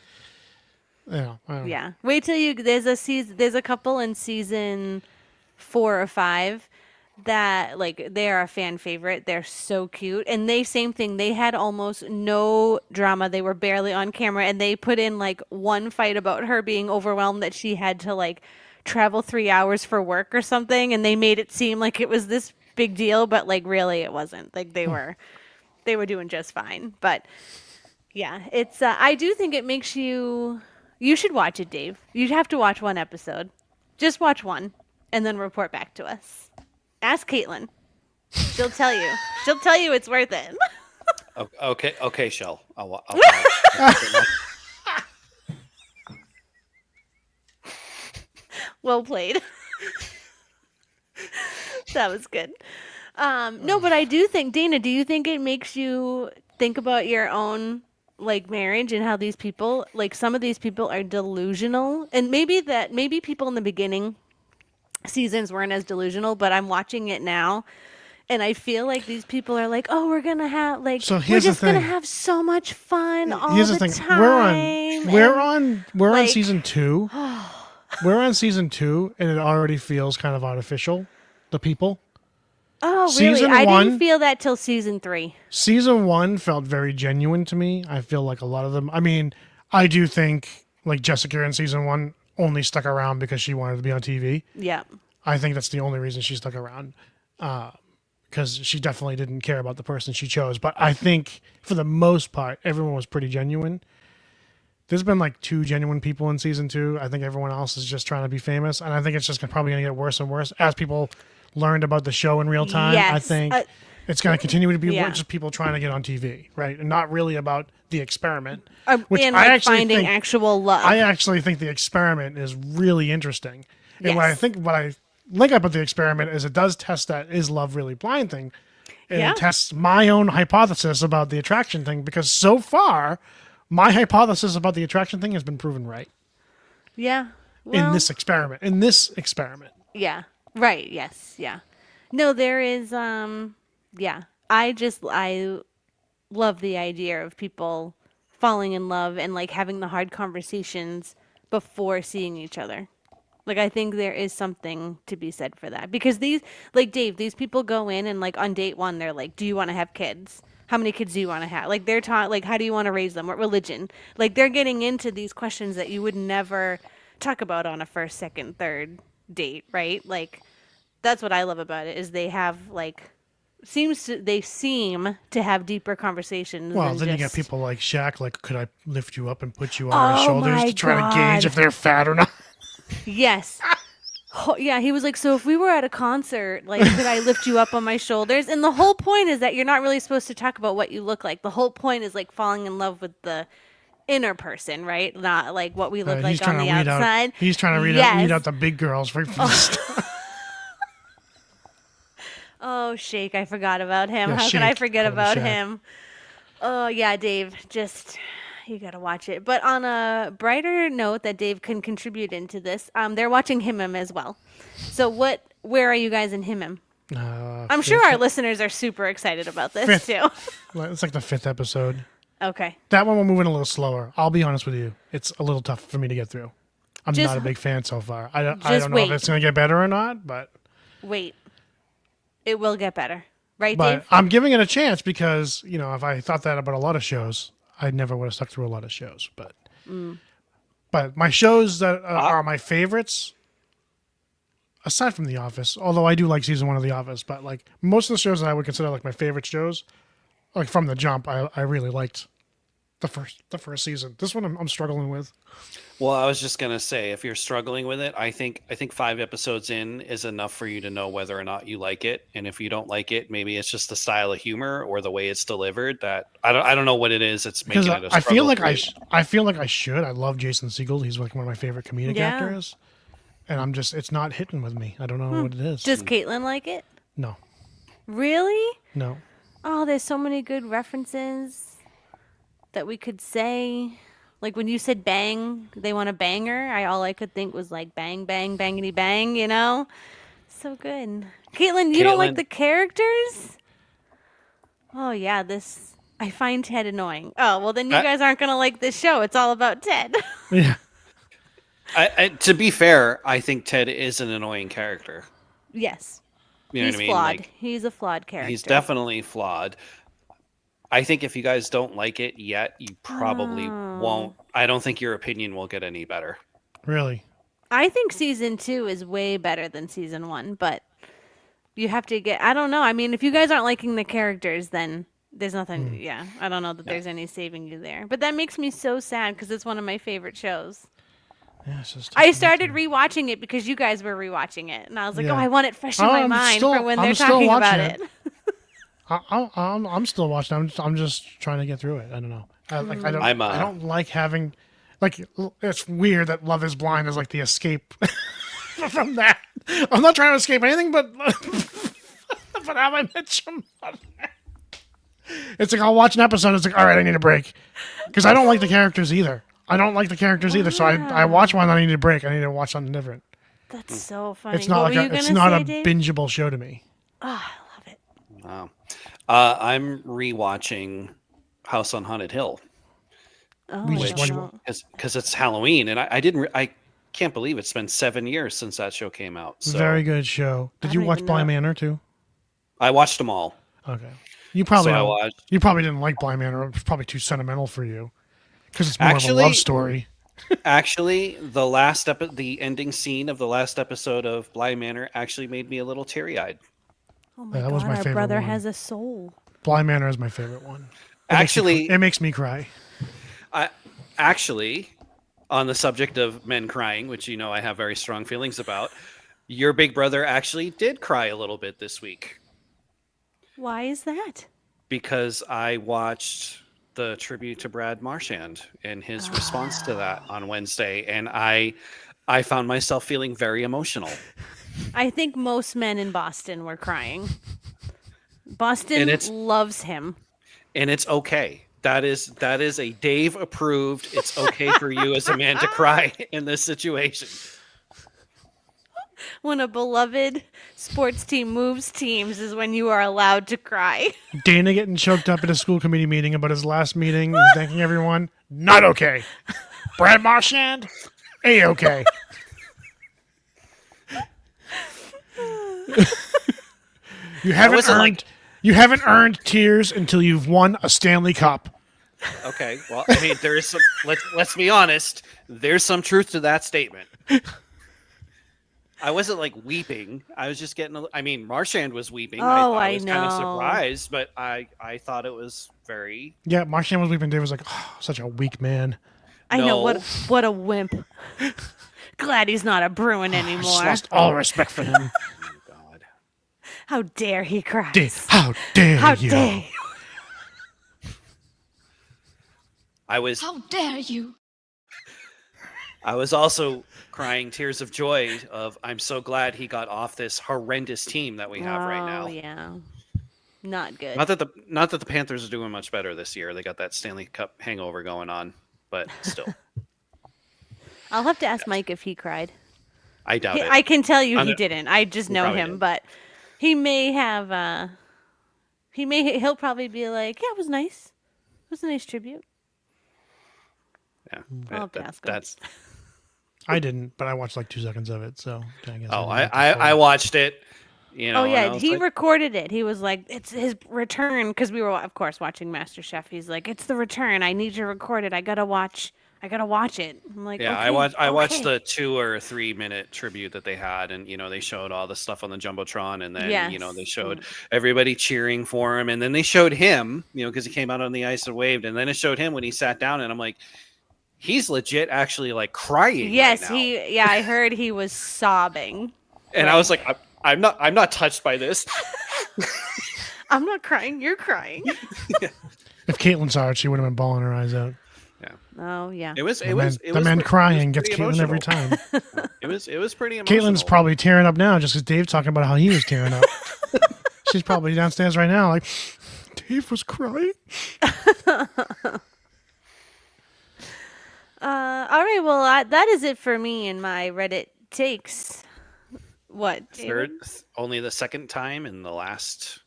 I don't know. Yeah. Wait till there's a couple in season 4 or 5 that like they are a fan favorite. They're so cute. And they same thing. They had almost no drama. They were barely on camera and they put in like one fight about her being overwhelmed that she had to like travel 3 hours for work or something and they made it seem like it was this big deal, but like really it wasn't. Like they were doing just fine. But yeah, it's I do think it makes you should watch it, Dave. You'd have to watch one episode. Just watch one and then report back to us. Ask Caitlin. She'll tell you. She'll tell you it's worth it. Okay, Shell. I'll Well played. That was good. No, but I do think, Dana, do you think it makes you think about your own like marriage and how these people, like some of these people are delusional, and maybe people in the beginning seasons weren't as delusional, but I'm watching it now and I feel like these people are like, oh, we're gonna have like So we're here's the just gonna thing. have so much fun all Here's the the thing. time. We're and, on like- season 2. We're on season 2, and it already feels kind of artificial. The people. oh really? season I one- didn't feel that till season 3. Season 1 felt very genuine to me. I feel like a lot of them. I mean, I do think like Jessica in season 1 only stuck around because she wanted to be on TV. Yeah. I think that's the only reason she stuck around, because she definitely didn't care about the person she chose. But I think for the most part, everyone was pretty genuine. There's been like 2 genuine people in season 2. I think everyone else is just trying to be famous, and I think it's just probably going to get worse and worse as people learned about the show in real time. I Yes, think it's going to continue to be yeah. just people trying to get on TV, right, and not really about the experiment. And I like actually finding think- actual love. I actually think the experiment is really interesting. And what I Yes. think, what I like about the experiment is it does test that is love really blind thing. And Yeah. it tests my own hypothesis about the attraction thing, because so far, my hypothesis about the attraction thing has been proven right yeah. in Well, this experiment. In this experiment. yeah. Right. Yes. Yeah. No, there is. Yeah. I love the idea of people falling in love and like having the hard conversations before seeing each other. Like I think there is something to be said for that, because these, like Dave, these people go in and like on date 1 they're like, do you want to have kids? How many kids do you want to have? Like they're taught like, how do you want to raise them? What religion? Like they're getting into these questions that you would never talk about on a first, second, third date, right? Like that's what I love about it is they have like they seem to have deeper conversations. Well, than then you get just- people like Shaq, like, could I lift you up and put you on my Oh shoulders my to try to gauge God. if they're fat or not? Yes. Yeah, he was like, so if we were at a concert, like, could I lift you up on my shoulders? And the whole point is that you're not really supposed to talk about what you look like. The whole point is like falling in love with the inner person, right? Not like what we look He's like trying on to the weed outside. out. He's trying to weed Yes. out the big girls. Oh, Shake, I forgot about him. Yeah, How could I Shake. forget Call him about Shaq. him? Oh, yeah, Dave, just you got to watch it. But on a brighter note that Dave can contribute into this, they're watching Him as well. So where are you guys in Him? I'm sure our listeners are super excited about this Fifth. too. It's like the 5th episode. Okay. That one we're moving a little slower. I'll be honest with you. It's a little tough for me to get through. I'm Just- not a big fan so far. I don't just know wait. if it's going to get better or not, but Wait. It will get better. Right, but Dave? I'm giving it a chance because, you know, if I thought that about a lot of shows, I never would have stuck through a lot of shows. But my shows that are my favorites, aside from The Office, although I do like season 1 of The Office, but like most of the shows that I would consider like my favorite shows, like from the jump, I really liked the first season. This one I'm struggling with. Well, I was just gonna say, if you're struggling with it, I think 5 episodes in is enough for you to know whether or not you like it. And if you don't like it, maybe it's just the style of humor or the way it's delivered. That I don't know what it is. It's making Because it a I feel struggle like for you. I feel like I should. I love Jason Segel. He's like one of my favorite comedic Yeah. actors, and it's not hitting with me. I don't know what it is. Does Caitlin like it? No, Really? no. Oh, there's so many good references that we could say. Like when you said bang, they want a banger. All I could think was like bang, bang, bangity bang, you know? So good. Caitlin, you don't like Caitlin- the characters? Oh, yeah, I find Ted annoying. Oh, well, then you guys aren't going to like this show. It's all about Ted. Yeah, To be fair, I think Ted is an annoying character. Yes. You know He's what I mean? flawed. Like, He's a flawed character. he's definitely flawed. I think if you guys don't like it yet, you probably won't. I don't think your opinion will get any better. Really? I think season 2 is way better than season 1, but you have to get. I don't know. I mean, if you guys aren't liking the characters, then there's nothing. Yeah, I don't know that there's any saving you there. But that makes me so sad because it's one of my favorite shows. Yeah, it's just I started rewatching it because you guys were rewatching it, and I was like, Yeah. "Oh, I want it fresh in Oh, my I'm mind still- for when I'm they're still talking about watching it." I'm still watching. I'm just trying to get through it. I don't know. I don't. I'm, I don't like having. Like, it's weird that Love Is Blind is like the escape from that. I'm not trying to escape anything, but How I Met Your Mother. It's like I'll watch an episode. It's like, all right, I need a break because I don't like the characters either. So I watch one. I need a break. I need to watch something different. That's so funny. It's not What were you it's gonna not say, a Dave? bingeable show to me. Oh, I love it. Wow. I'm rewatching House on Haunted Hill Oh, We I just don't watch- know. because it's Halloween, and I can't believe it's been 7 years since that show came out. So Very good show. Did I you don't watch even Bly know. Manor too? I watched them all. Okay. You probably So I don't- watched- You probably didn't like Bly Manor. It was probably too sentimental for you because it's more of a Actually- love story. Actually, the ending scene of the last episode of Bly Manor actually made me a little teary-eyed. Oh my that was god, my our favorite brother one. has a soul. Bly Manor is my favorite one. Actually, It makes me cry. actually, on the subject of men crying, which you know I have very strong feelings about, your big brother actually did cry a little bit this week Why is that? because I watched the tribute to Brad Marchand and his response to that on Wednesday, and I found myself feeling very emotional. I think most men in Boston were crying. Boston And it's- loves him. And it's okay. That is a Dave approved. It's okay for you as a man to cry in this situation. When a beloved sports team moves teams is when you are allowed to cry. Dana getting choked up at a school committee meeting about his last meeting and thanking everyone. Not okay. Brad Marchand, A-okay. wasn't You haven't earned tears until you've won a Stanley Cup. Okay, well, I mean, there is some. Let's be honest. There's some truth to that statement. I wasn't like weeping. I was just getting. I mean, Marchand was weeping. Oh, I I was kind of know. surprised, but I thought it was very. Yeah, Marchand was weeping. Dave was like, oh, such a weak man. I know No. what a wimp. Glad he's not a Bruin I just anymore. lost all respect for him. Oh God. How dare he cry? How dare How you? dare you? I was. How dare you? I was also crying tears of joy. I'm so glad he got off this horrendous team that we have right now. Oh, yeah. Not good. Not that the Panthers are doing much better this year. They got that Stanley Cup hangover going on, but still, I'll have to ask Mike if he cried. I doubt it. I can tell you I'm he not- didn't. I just He know probably him, didn't. but he may have. He'll probably be like, "Yeah, it was nice. It was a nice tribute." Yeah, I'll have to ask him. that's. I didn't, but I watched like 2 seconds of it, so I guess Oh, didn't I get the I full- watched it. You know. Oh and yeah, I was he like, recorded it. He was like, "It's his return," because we were, of course, watching MasterChef. He's like, "It's the return. I need to record it. I gotta watch it." I'm like, Yeah, okay, I watched okay." the 2 or 3 minute tribute that they had, and they showed all the stuff on the jumbotron, and then they Yes. showed everybody cheering for him, and then they showed him, because he came out on the ice and waved, and then it showed him when he sat down, and I'm like, he's legit actually like crying. Yes, right now. Yeah, I heard he was sobbing. And I was like, I'm not touched by this. I'm not crying. You're crying. If Caitlin saw it, she would have been bawling her eyes out. Oh yeah. It was The man pretty- crying it was gets pretty Caitlin every emotional. time. It was pretty emotional. Caitlin's probably tearing up now just because Dave's talking about how he was tearing up. She's probably downstairs right now, like, Dave was crying. All right. Well, that is it for me and my Reddit takes. What? third, David? only the second time in the last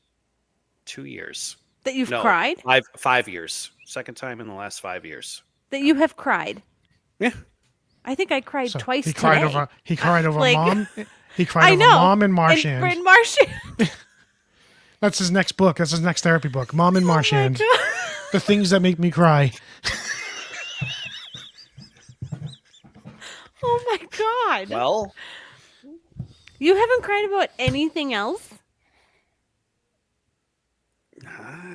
2 years. That you've No, cried? 5 years. Second time in the last 5 years. That you have cried? Yeah. I think I cried So twice he today. cried over Like- mom. He cried I over know. Mom and And Marchand. Bryn Marchand. That's his next book. That's his next therapy book. Mom and Marchand. God. The things that make me cry. Oh my God. Well, You haven't cried about anything else?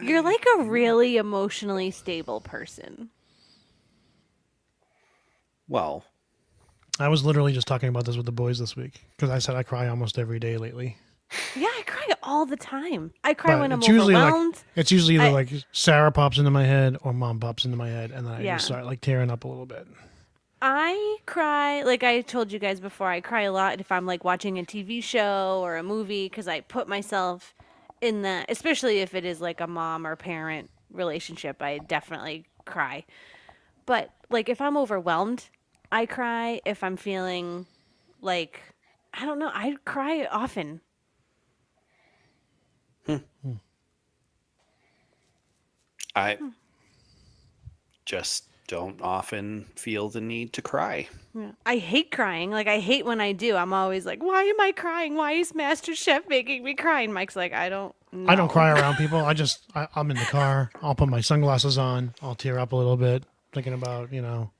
You're like a really emotionally stable person. well, I was literally just talking about this with the boys this week because I said I cry almost every day lately. Yeah, I cry all the time. I cry But when I'm it's usually overwhelmed. like it's usually either I- like Sarah pops into my head or Mom pops into my head, and then I Yeah. just start like tearing up a little bit. I cry, like I told you guys before, I cry a lot if I'm like watching a TV show or a movie because I put myself in the, especially if it is like a mom or parent relationship, I definitely cry. But like if I'm overwhelmed, I cry. If I'm feeling like, I don't know, I cry often. I just don't often feel the need to cry. Yeah. I hate crying. Like I hate when I do. I'm always like, why am I crying? Why is Master Chef making me cry? And Mike's like, I don't know. I don't cry around people. I'm in the car. I'll put my sunglasses on. I'll tear up a little bit thinking about, whatever.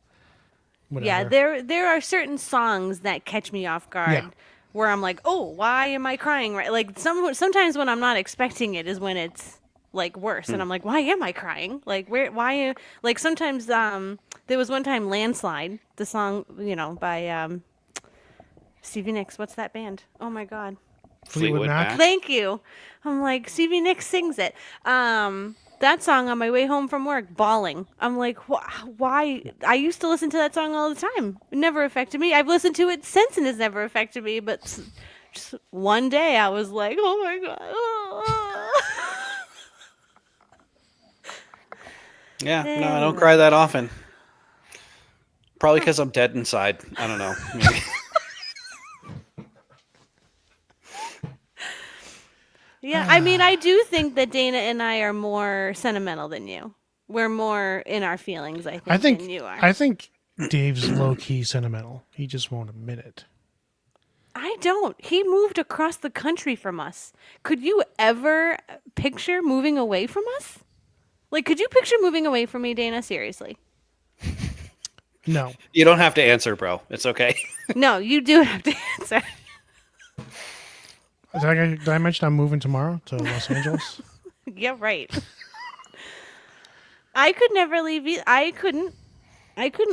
Yeah, there are certain songs that catch me off guard Yeah. where I'm like, oh, why am I crying? Right? Like sometimes when I'm not expecting it is when it's like worse, and I'm like, why am I crying? Like why? Like sometimes there was one time Landslide, the song by Stevie Nicks. What's that band? Oh my God. Fleetwood Mac. Thank you. I'm like, Stevie Nicks sings it. That song on my way home from work, bawling. I'm like, why? I used to listen to that song all the time. It never affected me. I've listened to it since and it's never affected me. But just one day I was like, oh my God. Yeah, no, I don't cry that often. Probably because I'm dead inside. I don't know. Maybe. Yeah, I mean, I do think that Dana and I are more sentimental than you. We're more in our feelings, I think than you are. I think Dave's low key sentimental. He just won't admit it. I don't. He moved across the country from us. Could you ever picture moving away from us? Like, could you picture moving away from me, Dana? Seriously. No. You don't have to answer, bro. It's okay. No, you do have to answer. Did I mention I'm moving tomorrow to Los Angeles? Yeah, right. I could never leave you. I couldn't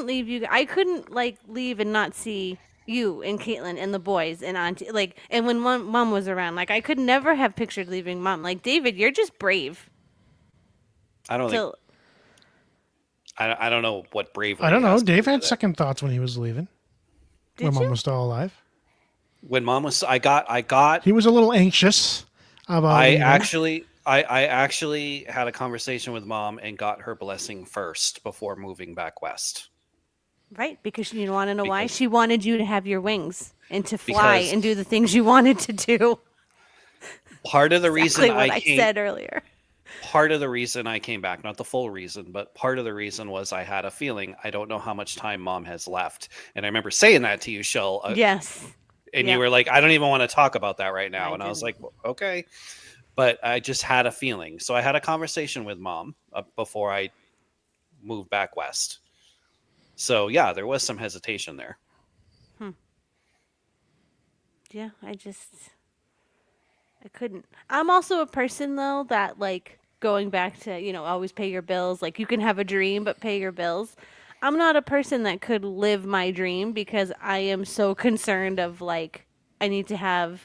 leave you. I couldn't like leave and not see you and Caitlin and the boys and Auntie. Like, and when mom was around, like I could never have pictured leaving mom. Like, David, you're just brave. I don't think. So, I don't know what bravery. I don't know. has to Dave do had with it. second thoughts when he was leaving. did When Mom you? was still alive. When mom was, I got. He was a little anxious about I leaving. actually had a conversation with mom and got her blessing first before moving back west. Right, because you want to know why? Because- She wanted you to have your wings and to fly Because- and do the things you wanted to do. Part of the Exactly reason what I I came, said earlier. part of the reason I came back, not the full reason, but part of the reason was I had a feeling I don't know how much time mom has left. And I remember saying that to you, Shell. Yes. And Yeah. you were like, I don't even want to talk about that right now. I And I was didn't. like, well, okay. But I just had a feeling. So I had a conversation with mom before I moved back west. So yeah, there was some hesitation there. Yeah, I couldn't. I'm also a person though that like going back to, always pay your bills. Like you can have a dream but pay your bills. I'm not a person that could live my dream because I am so concerned of like I need to have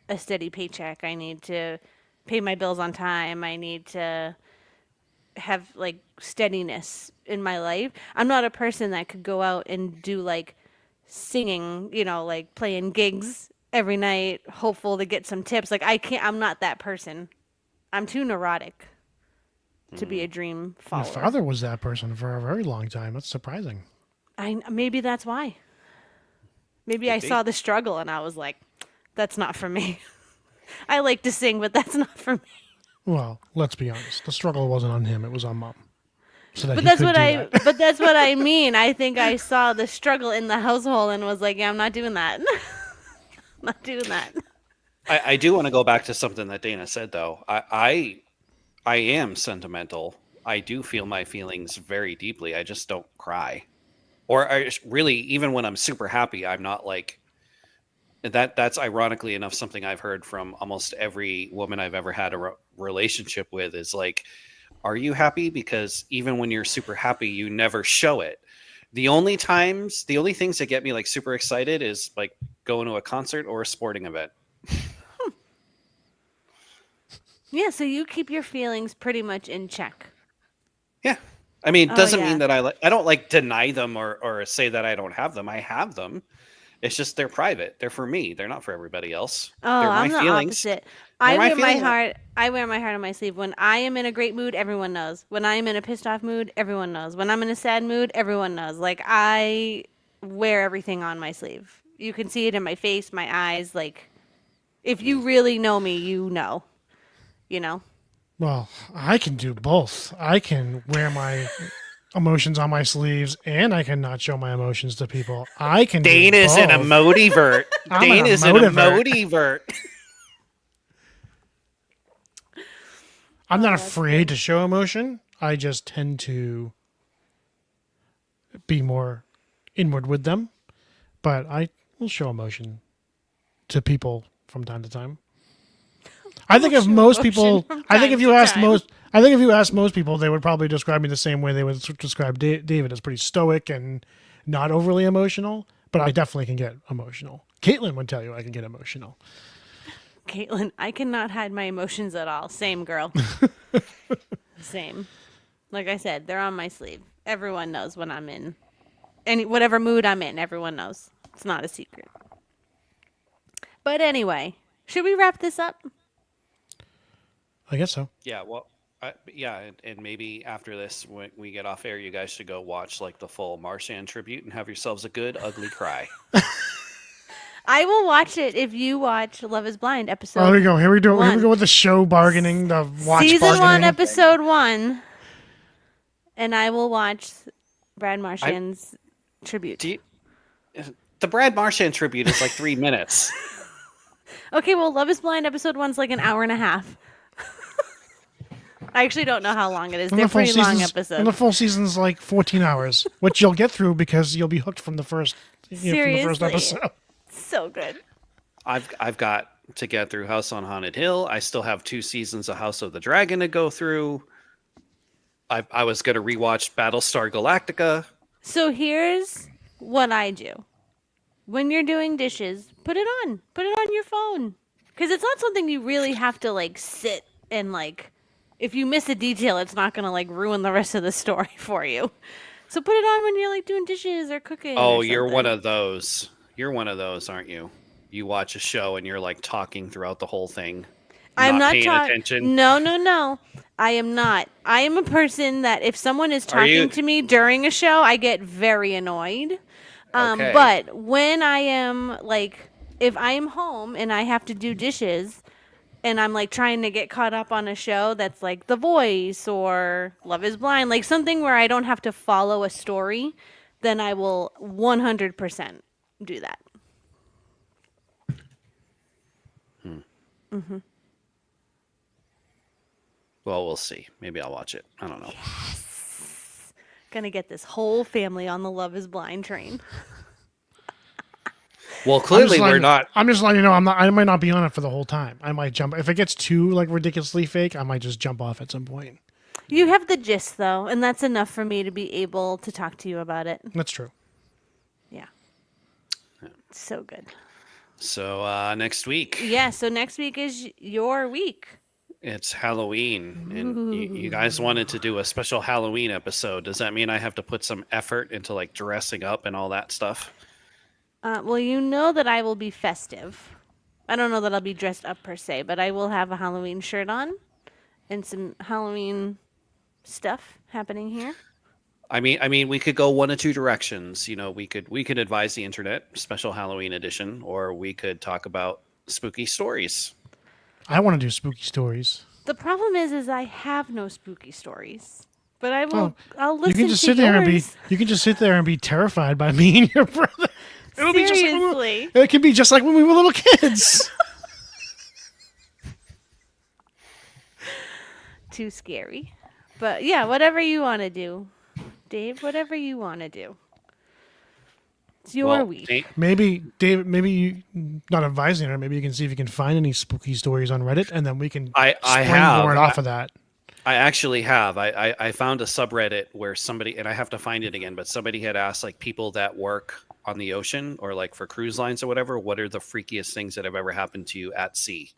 a steady paycheck. I need to pay my bills on time. I need to have like steadiness in my life. I'm not a person that could go out and do like singing, like playing gigs every night, hopeful to get some tips. Like I'm not that person. I'm too neurotic to be a dream My follower. father was that person for a very long time. That's surprising. Maybe that's why. Maybe I be. saw the struggle and I was like, that's not for me. I like to sing, but that's not for me. Well, let's be honest. The struggle wasn't on him; it was on Mom. So that But he that's could what do I. that. But that's what I mean. I think I saw the struggle in the household and was like, "Yeah, I'm not doing that." Not doing that. I do want to go back to something that Dana said, though. I am sentimental. I do feel my feelings very deeply. I just don't cry. Or really, even when I'm super happy, I'm not like that. That's ironically enough something I've heard from almost every woman I've ever had a relationship with is like, are you happy? Because even when you're super happy, you never show it. The only things that get me like super excited is like going to a concert or a sporting event. Yeah, so you keep your feelings pretty much in check. Yeah. I mean, it Oh, doesn't yeah. mean that I don't like deny them or say that I don't have them. I have them. It's just they're private. They're for me. They're not for everybody else. Oh, They're my I'm the feelings. opposite. They're I my wear my feelings. heart. I wear my heart on my sleeve. When I am in a great mood, everyone knows. When I am in a pissed off mood, everyone knows. When I'm in a sad mood, everyone knows. Like I wear everything on my sleeve. You can see it in my face, my eyes. Like if you really know me, you know. You know. Well, I can do both. I can wear my emotions on my sleeves, and I can not show my emotions to people. I can. Dana's do an both. emotivert. I'm an Dana's an emotivert. emotivert. I'm not afraid to show emotion. I just tend to be more inward with them. But I will show emotion to people from time to time. I think if most people, I think if you asked most people, they would probably describe me the same way they would describe David as pretty stoic and not overly emotional. But I definitely can get emotional. Caitlin would tell you I can get emotional. Caitlin, I cannot hide my emotions at all. Same girl. Same. Like I said, they're on my sleeve. Everyone knows when I'm in whatever mood I'm in. Everyone knows. It's not a secret. But anyway, should we wrap this up? I guess so. Yeah, well, and maybe after this, when we get off air, you guys should go watch like the full Marchand tribute and have yourselves a good ugly cry. I will watch it if you watch Love Is Blind episode. Oh, there we go. Here we go. Here one. we go with the show bargaining, the watch Season bargaining. 1, episode 1. And I will watch Brad Marchand's tribute. The Brad Marchand tribute is like 3 minutes. Okay, well, Love Is Blind episode 1's like an hour and a half. I actually don't know how long it is. And They're the full pretty long season's- episodes. And the full season's like 14 hours, which you'll get through because you'll be hooked from the first, from the first Seriously. episode. So good. I've got to get through House on Haunted Hill. I still have 2 seasons of House of the Dragon to go through. I was going to rewatch Battlestar Galactica. So here's what I do. When you're doing dishes, put it on. Put it on your phone. Because it's not something you really have to like sit and like, if you miss a detail, it's not going to like ruin the rest of the story for you. So put it on when you're like doing dishes or cooking. Oh, or you're something. one of those. You're one of those, aren't you? You watch a show and you're like talking throughout the whole thing. I'm not paying talking. attention. No. I am not. I am a person that if someone is Are you- talking to me during a show, I get very annoyed. Okay. But when I am like, if I am home and I have to do dishes and I'm like trying to get caught up on a show that's like The Voice or Love Is Blind, like something where I don't have to follow a story, then I will 100% do that. Well, we'll see. Maybe I'll watch it. I don't know. Gonna get this whole family on the Love Is Blind train. Well, I'm just clearly we're letting- not. I'm just letting you know I might not be on it for the whole time. I might jump. If it gets too like ridiculously fake, I might just jump off at some point. You have the gist, though, and that's enough for me to be able to talk to you about it. That's true. Yeah. So good. So next week, Yeah, so next week is your week. it's Halloween, and you guys wanted to do a special Halloween episode. Does that mean I have to put some effort into like dressing up and all that stuff? Well, you know that I will be festive. I don't know that I'll be dressed up per se, but I will have a Halloween shirt on and some Halloween stuff happening here. I mean, we could go one of two directions. You know, we could advise the internet special Halloween edition, or we could talk about spooky stories. I want to do spooky stories. The problem is I have no spooky stories. But I will. Oh, I'll listen You can just to sit there and be. yours. You can just sit there and be terrified by me and your brother. It'll be just like Seriously. it can be just like when we were little kids. Too scary. But yeah, whatever you want to do. Dave, whatever you want to do. It's your Well, week. Dave- Maybe, David, maybe you, not advising her, maybe you can see if you can find any spooky stories on Reddit, and then we can I springboard have. off of that. I actually have. I found a subreddit where somebody, and I have to find it again, but somebody had asked like people that work on the ocean or like for cruise lines or whatever, what are the freakiest things that have ever happened to you at sea?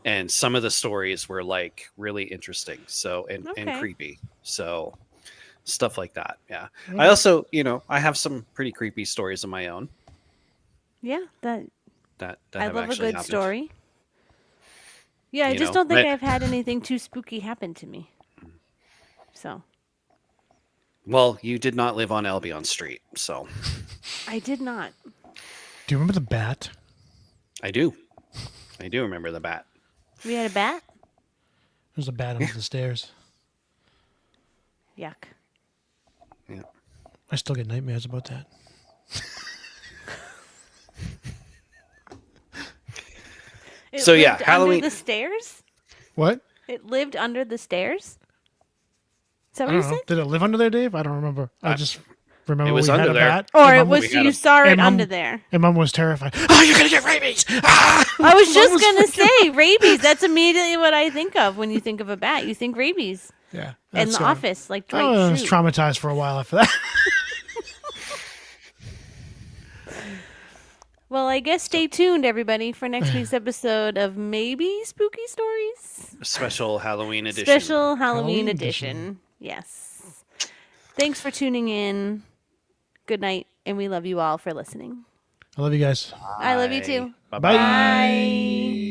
And some of the stories were like really interesting. So, and Okay. creepy. So stuff like that. Yeah. I also, I have some pretty creepy stories of my own Yeah, that that I have love a actually good happened. story. Yeah, I You just know, don't think but- I've had anything too spooky happen to me. So Well, you did not live on Albion Street, so I did not. Do you remember the bat? I do. I do remember the bat. We had a bat? There's a bat under the stairs. Yuck. Yeah. I still get nightmares about that. It So, yeah, lived Halloween- under the stairs? What? It lived under the stairs? Is that I what you don't know. said? Did it live under there, Dave? I don't remember. I just remember It was we had under a there. bat. Or and it Mom was we had you a- saw it and Mom- under there. And Mom was terrified. Oh, you're gonna get rabies! Ah! I was just was gonna say rabies. That's immediately what I think of when you think of a bat. You think rabies. Yeah. In that's, the office, like Dwight I was Schrute. traumatized for a while after that. Well, I guess stay tuned, everybody, for next week's episode of maybe Spooky Stories. Special Halloween edition. Special Halloween Halloween edition. Yes. Thanks for tuning in. Good night, and we love you all for listening. I love you guys. I love you too. Bye-bye. Bye. Bye.